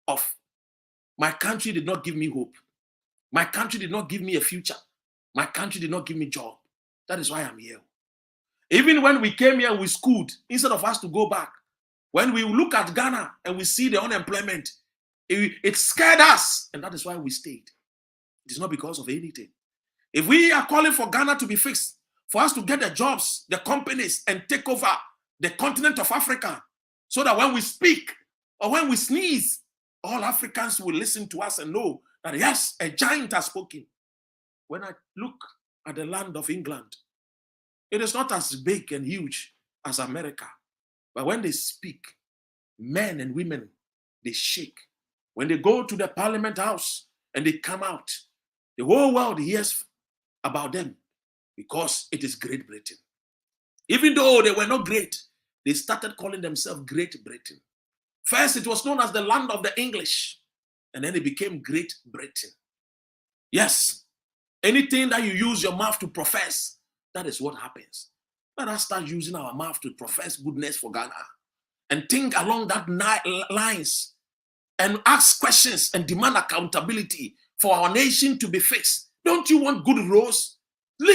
of my country did not give me hope. My country did not give me a future. My country did not give me a job. That is why I'm here. Even when we came here, we schooled, instead of us to go back. When we look at Ghana and we see the unemployment, it scared us. And that is why we stayed. It is not because of anything. If we are calling for Ghana to be fixed, for us to get the jobs, the companies, and take over the continent of Africa, so that when we speak or when we sneeze, all Africans will listen to us and know that, yes, a giant has spoken. When I look at the land of England, it is not as big and huge as America. But when they speak, men and women, they shake. When they go to the Parliament House and they come out, the whole world hears about them because it is Great Britain. Even though they were not great, they started calling themselves Great Britain. First, it was known as the land of the English, and then it became Great Britain. Yes, anything that you use your mouth to profess, that is what happens. Let us start using our mouth to profess goodness for Ghana and think along that lines and ask questions and demand accountability for our nation to be fixed. Don't you want good roads?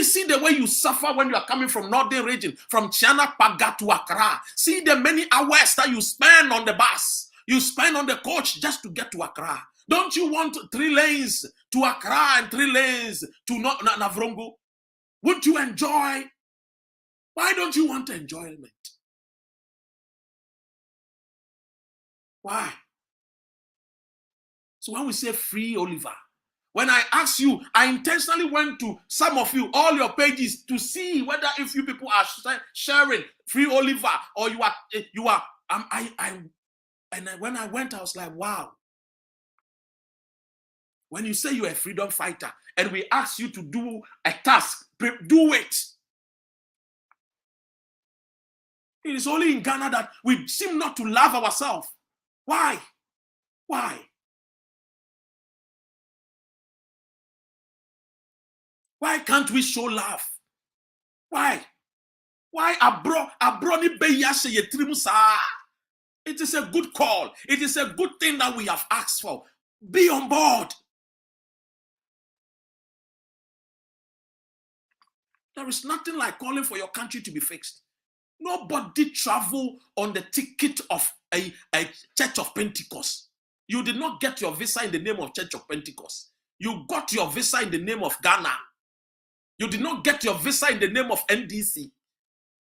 See the way you suffer when you are coming from northern region, from China, Paga to Accra. See the many hours that you spend on the bus, you spend on the coach just to get to Accra. Don't you want 3 lanes to Accra and 3 lanes to Navrongo? Would you enjoy? Why don't you want enjoyment? Why? So when we say free Oliver, When I asked you, I intentionally went to some of you, all your pages, to see whether if you people are sharing Free Oliver or you are. When I went, I was like, wow. When you say you're a freedom fighter and we ask you to do a task, do it. It is only in Ghana that we seem not to love ourselves. Why? Why? Why can't we show love? Why? Why abroni beyashe yetrimusa? It is a good call. It is a good thing that we have asked for. Be on board. There is nothing like calling for your country to be fixed. Nobody travel on the ticket of a Church of Pentecost. You did not get your visa in the name of Church of Pentecost. You got your visa in the name of Ghana. You did not get your visa in the name of NDC.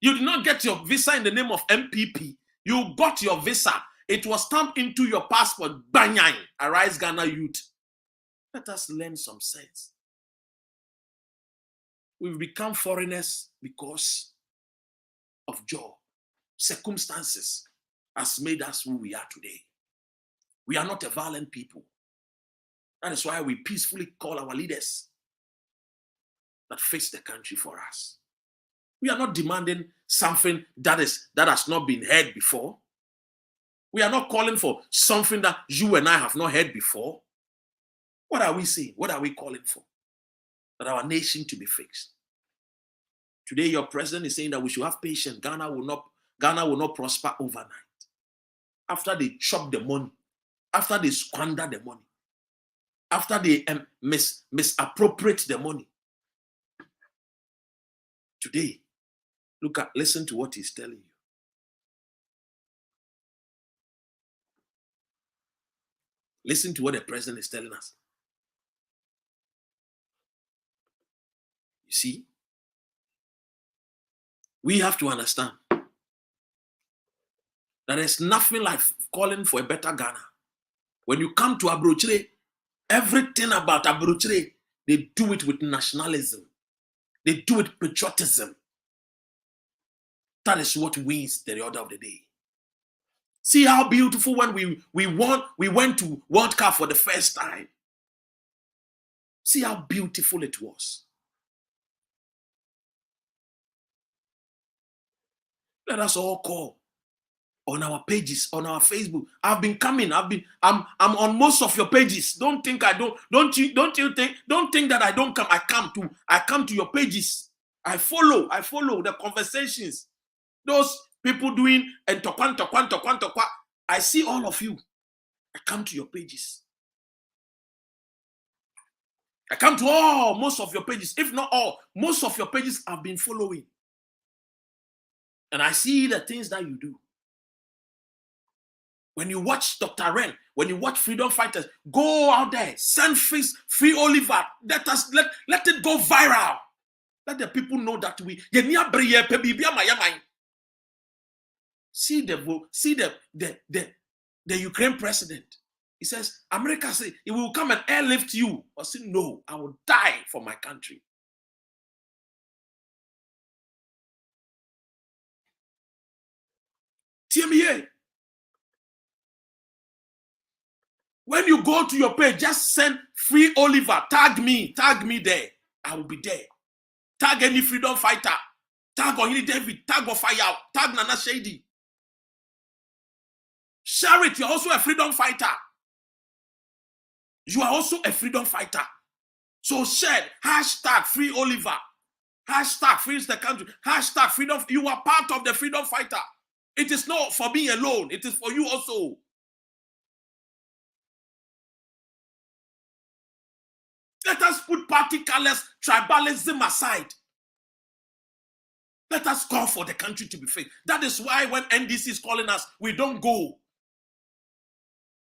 You did not get your visa in the name of MPP. You got your visa. It was stamped into your passport. Banyang, Arise Ghana Youth. Let us learn some sense. We've become foreigners because of job. Circumstances has made us who we are today. We are not a violent people. That is why we peacefully call our leaders that fix the country for us. We are not demanding something that has not been heard before. We are not calling for something that you and I have not heard before. What are we saying? What are we calling for? That our nation to be fixed. Today, your president is saying that we should have patience. Ghana will not prosper overnight. After they chop the money, after they squander the money, after they misappropriate the money. Today, listen to what he's telling you. Listen to what the president is telling us. You see, we have to understand that there's nothing like calling for a better Ghana. When you come to Abrochire, everything about Abrochire, they do it with nationalism. They do it with patriotism. That is what wins the order of the day. See how beautiful when we went to World Cup for the first time. See how beautiful it was. Let us all call on our pages, on our Facebook. I'm on most of your pages. Don't think that I don't come. I come to your pages. I follow the conversations. Those people doing and tokwa. I see all of you. I come to your pages. I come to most of your pages. If not all, most of your pages I've been following. And I see the things that you do. When you watch Dr. Ren, when you watch freedom fighters, go out there, send Free Oliver. Let it go viral. Let the people know that we see the Ukraine president. He says, America say it will come and airlift you. I say, no, I will die for my country. TMA. When you go to your page, just send Free Oliver. Tag me there. I will be there. Tag any freedom fighter. Tag Ohini David. Tag Ofaya. Tag Nana Shady. Share it. You're also a freedom fighter. You are also a freedom fighter. So share. Hashtag Free Oliver. Hashtag Free the country. Hashtag freedom. You are part of the freedom fighter. It is not for me alone. It is for you also. Let us put party colors, tribalism aside. Let us call for the country to be fixed. That is why when NDC is calling us, we don't go.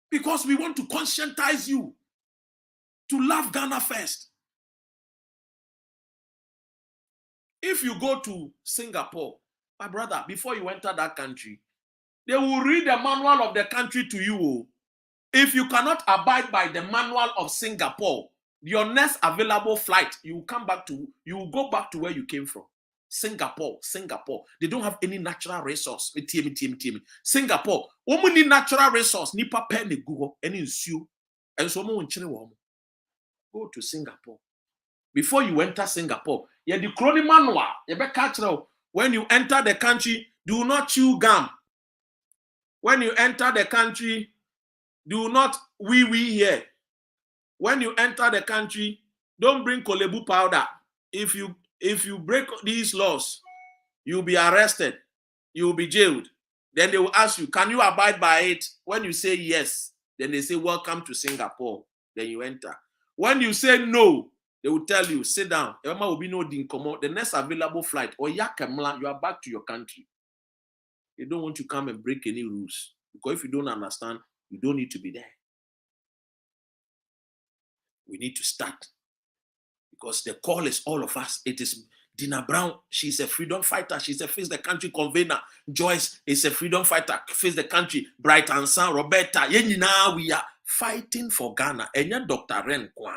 Because we want to conscientize you to love Ghana first. If you go to Singapore, my brother, before you enter that country, they will read the manual of the country to you. If you cannot abide by the manual of Singapore, Your next available flight, you will go back to where you came from. Singapore. They don't have any natural resource. Singapore. Only natural resource. Nipa pen the Google and ensue. And so go to Singapore. Before you enter Singapore, you the chronic manual. You be catch now. When you enter the country, do not chew gum. When you enter the country, do not wee here. When you enter the country, don't bring kolebu powder. If you break these laws, you'll be arrested. You'll be jailed. Then they will ask you, can you abide by it? When you say yes, then they say, welcome to Singapore. Then you enter. When you say no, they will tell you, sit down. The next available flight, or yakamla, you are back to your country. They don't want you to come and break any rules. Because if you don't understand, you don't need to be there. We need to start. Because the call is all of us. It is Dina Brown. She's a freedom fighter. She's a Face the Country convener. Joyce is a freedom fighter. Face the Country. Bright and Sound. Roberta. We are fighting for Ghana. And Dr. Ren Kwan.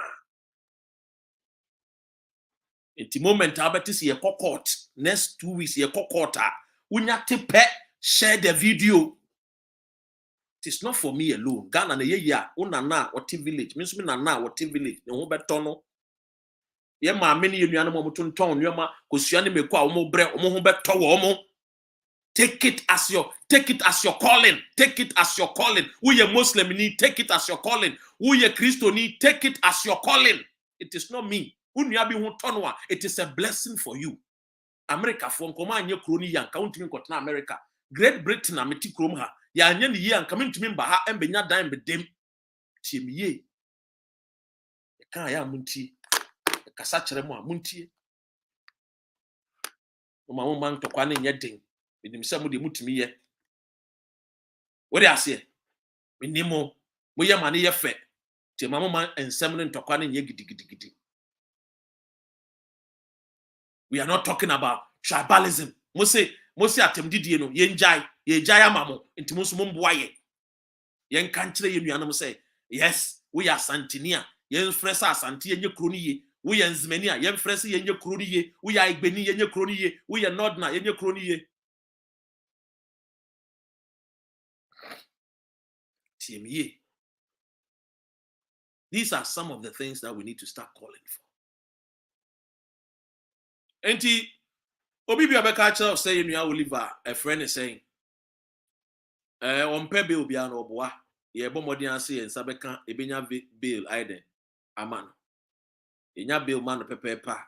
In the moment, Albertis ye court. Next 2 weeks, ye court. Unya tepe share the video. It is not for me alone. Ghana na ye unana wati village. Means me nana wati village. Ne ho betono. Ye ma many ye nuano mo tunton. Ye ma kusiani me kwa omo bre omo ho betowo omo. Take it as your calling. Take it as your calling. Who ye Muslim need, take it as your calling. Who ye Christian need, take it as your calling. It is not me. It is a blessing for you. America from Komanya Kroni Yan, counting Cotton America. Great Britain, Ameti Kromha. Yan Yan coming to me by her and Benya dime with them. Tim ye. Kaya Munti. Kasachremo Munti. Mamma man to Quani Yetting. With himself with the Mutimi. What do I say? Minimo. We are money effect. To Mamma and Semin to Quani Yegidi. We are not talking about tribalism. Mose atemdidi no yenjai amamo into musumumbuaye. Yen country you say, yes, we are Santinia. Yen fresa Santi yenye kroniye. We are Zmenia. Yen fresi yenye kroniye. We are Igbeni yenye kroniye. We are Nodna yenye kroniye. TME. These are some of the things that we need to start calling for. Enti obi bi abeka cha say nua Oliver, a friend is saying on pay bill bia no boa ye bomodin ase ye nsabeka ebenya bill aiden amano enya bill man pepepa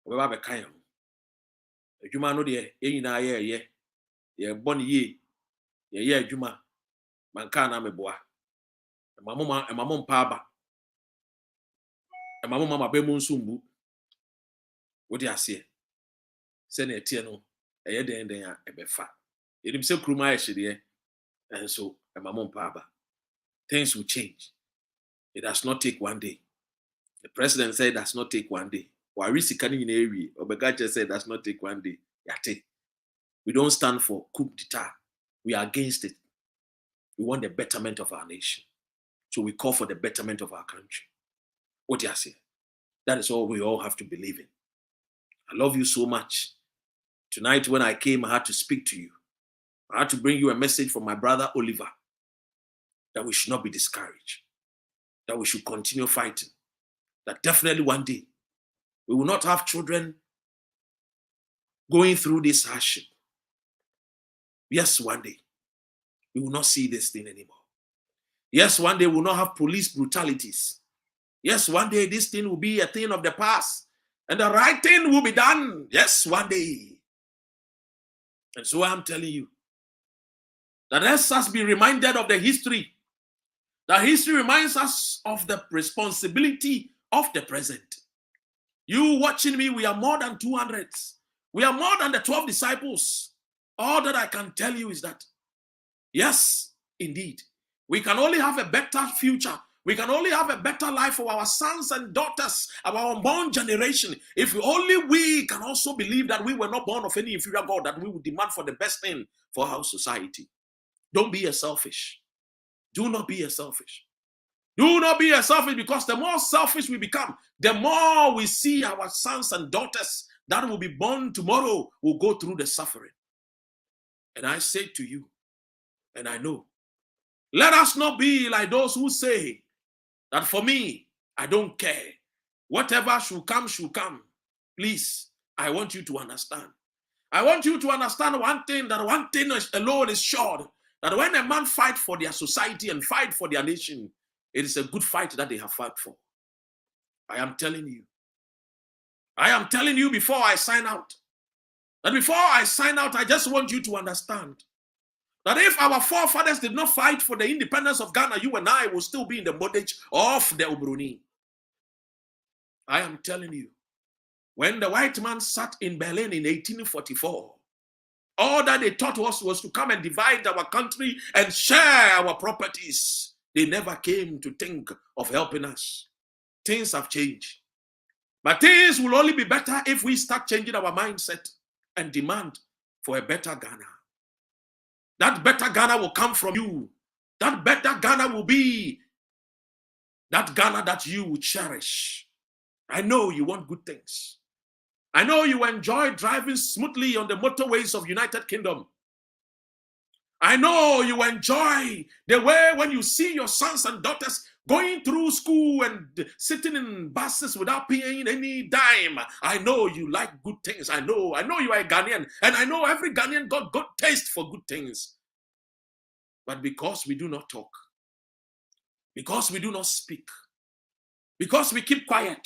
obeba beka yan adwuma no de enyina ye boni ye adwuma manka na meboa emamom pa aba emamom mama be mu nsumbu. What do you say? Send a tiano, a yeden a befa. It himself kruma shidi, and so a mamon paba. Things will change. It does not take one day. The president said it does not take one day. Warisi Kani in area, Obegaja said it does not take one day. Yate. We don't stand for coup d'etat. We are against it. We want the betterment of our nation. So we call for the betterment of our country. What do you say? That is all we all have to believe in. I love you so much. Tonight when I came, I had to speak to you. I had to bring you a message from my brother Oliver that we should not be discouraged, that we should continue fighting, that definitely one day we will not have children going through this hardship. Yes, one day we will not see this thing anymore. Yes, one day we will not have police brutalities. Yes, one day this thing will be a thing of the past. And the right thing will be done. Yes, one day. And so I'm telling you that let us be reminded of the history. That history reminds us of the responsibility of the present. You watching me, we are more than 200. We are more than the 12 disciples. All that I can tell you is that, yes, indeed, we can only have a better future. We can only have a better life for our sons and daughters, our unborn generation, if we can also believe that we were not born of any inferior God, that we would demand for the best thing for our society. Don't be a selfish. Do not be a selfish. Do not be a selfish, because the more selfish we become, the more we see our sons and daughters that will be born tomorrow will go through the suffering. And I say to you, and I know, let us not be like those who say that for me, I don't care. Whatever should come, should come. Please, I want you to understand. I want you to understand one thing, that one thing alone is sure, that when a man fight for their society and fight for their nation, it is a good fight that they have fought for. I am telling you. I am telling you before I sign out. And before I sign out, I just want you to understand that if our forefathers did not fight for the independence of Ghana, you and I will still be in the bondage of the Obroni. I am telling you, when the white man sat in Berlin in 1844, all that they taught us was to come and divide our country and share our properties. They never came to think of helping us. Things have changed. But things will only be better if we start changing our mindset and demand for a better Ghana. That better Ghana will come from you. That better Ghana will be that Ghana that you will cherish. I know you want good things. I know you enjoy driving smoothly on the motorways of United Kingdom. I know you enjoy the way when you see your sons and daughters going through school and sitting in buses without paying any dime. I know you like good things. I know you are a Ghanaian, and I know every Ghanaian got good taste for good things. But because we do not talk, because we do not speak, because we keep quiet,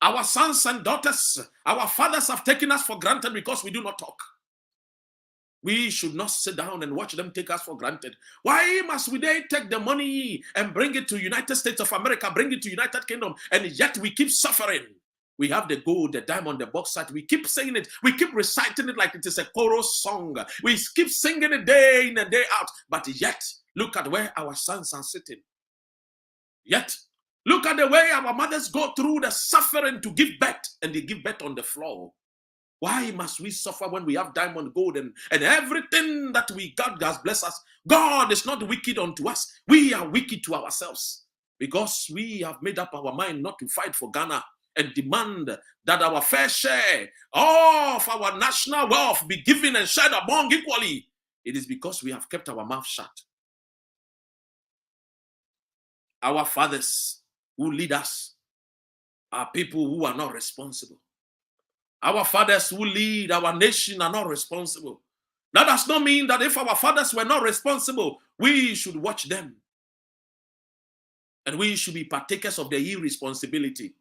our sons and daughters, our fathers have taken us for granted because we do not talk. We should not sit down and watch them take us for granted. Why must they take the money and bring it to United States of America, bring it to United Kingdom, and yet we keep suffering? We have the gold, the diamond, the bauxite. We keep saying it. We keep reciting it like it is a chorus song. We keep singing it day in and day out. But yet, look at where our sons are sitting. Yet, look at the way our mothers go through the suffering to give birth, and they give birth on the floor. Why must we suffer when we have diamond, gold, and everything that we God has blessed us? God is not wicked unto us. We are wicked to ourselves because we have made up our mind not to fight for Ghana and demand that our fair share of our national wealth be given and shared among equally. It is because we have kept our mouth shut. Our fathers who lead us are people who are not responsible. Our fathers who lead our nation are not responsible. That does not mean that if our fathers were not responsible, we should watch them. And we should be partakers of their irresponsibility.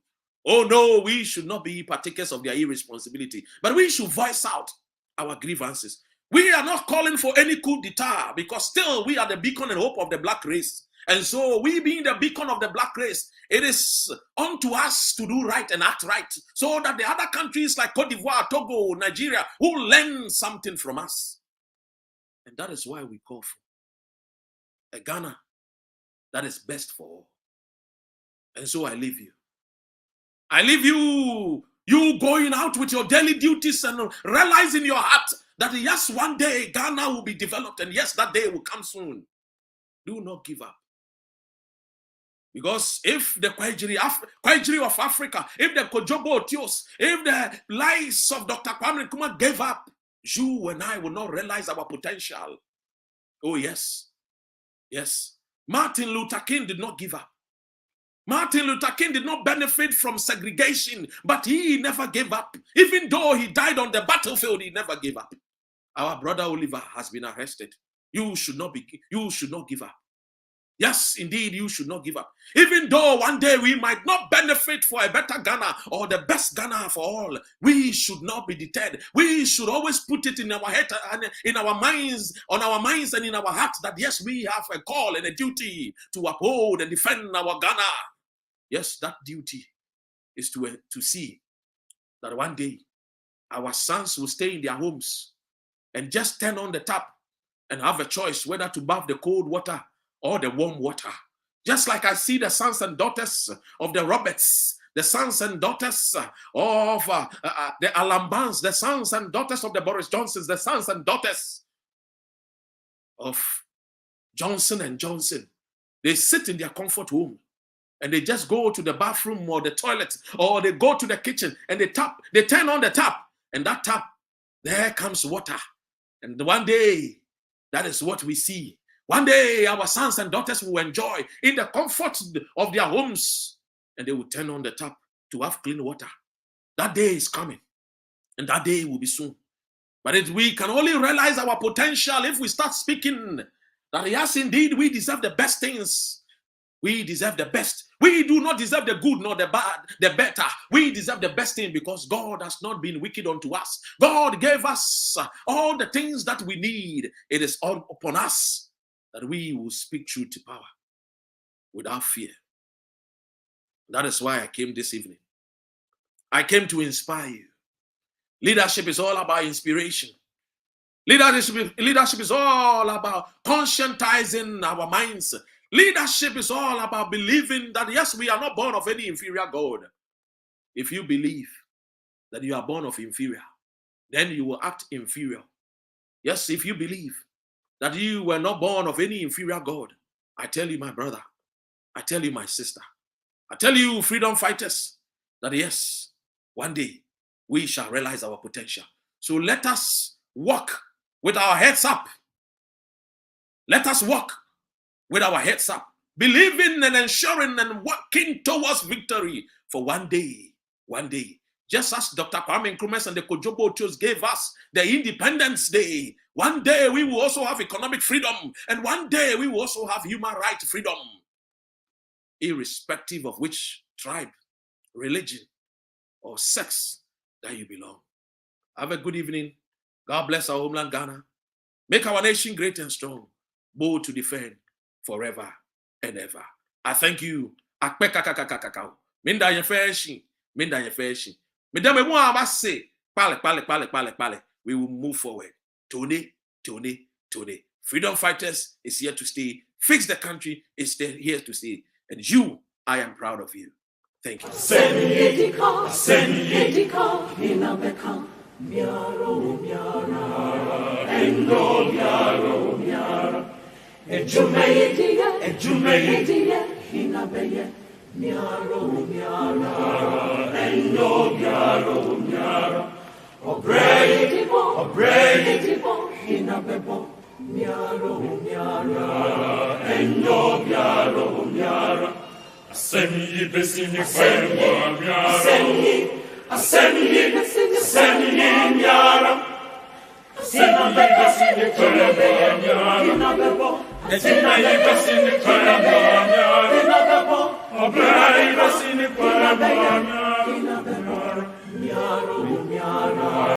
Oh no, we should not be partakers of their irresponsibility. But we should voice out our grievances. We are not calling for any coup d'etat because still we are the beacon and hope of the black race. And so we being the beacon of the black race, it is unto us to do right and act right so that the other countries like Cote d'Ivoire, Togo, Nigeria will learn something from us. And that is why we call for a Ghana that is best for all. And so I leave you. I leave you going out with your daily duties and realize in your heart that yes, one day Ghana will be developed, and yes, that day will come soon. Do not give up. Because if the Kwajiri of Africa, if the Kojobo Otios, if the lies of Dr. Kwame Nkrumah gave up, you and I will not realize our potential. Oh yes, yes. Martin Luther King did not give up. Martin Luther King did not benefit from segregation, but he never gave up. Even though he died on the battlefield, he never gave up. Our brother Oliver has been arrested. You should not give up. Yes, indeed, you should not give up. Even though one day we might not benefit for a better Ghana or the best Ghana for all, we should not be deterred. We should always put it in our head and in our minds, on our minds and in our hearts that yes, we have a call and a duty to uphold and defend our Ghana. Yes, that duty is to see that one day our sons will stay in their homes and just turn on the tap and have a choice whether to bath the cold water or the warm water. Just like I see the sons and daughters of the Roberts, the sons and daughters of the Alambans, the sons and daughters of the Boris Johnsons, the sons and daughters of Johnson and Johnson, They sit in their comfort home and they just go to the bathroom or the toilet, or they go to the kitchen and they turn on the tap, and that tap, there comes water. And one day, that is what we see. One day, our sons and daughters will enjoy in the comfort of their homes, and they will turn on the tap to have clean water. That day is coming, and that day will be soon. But we can only realize our potential if we start speaking that yes, indeed, we deserve the best things. We deserve the best. We do not deserve the good nor the bad, the better. We deserve the best thing because God has not been wicked unto us. God gave us all the things that we need. It is all upon us that we will speak truth to power without fear. That is why I came this evening. I came to inspire you. Leadership is all about inspiration. Leadership is all about conscientizing our minds. Leadership is all about believing that, yes, we are not born of any inferior God. If you believe that you are born of inferior, then you will act inferior. Yes, if you believe that you were not born of any inferior God, I tell you, my brother, I tell you, my sister, I tell you, freedom fighters, that yes, one day we shall realize our potential. So let us walk with our heads up. Let us walk with our heads up, believing and ensuring and working towards victory. For one day, just as Dr. Kwame Nkrumah and the Kojobo Ochos gave us the Independence Day, one day we will also have economic freedom, and one day we will also have human rights freedom, irrespective of which tribe, religion, or sex that you belong. Have a good evening. God bless our homeland, Ghana. Make our nation great and strong, bold to defend forever and ever. I thank you. Minda yefeshi. We will move forward. Today. Freedom fighters is here to stay. Fix the country is here to stay. And you, I am proud of you. Thank you.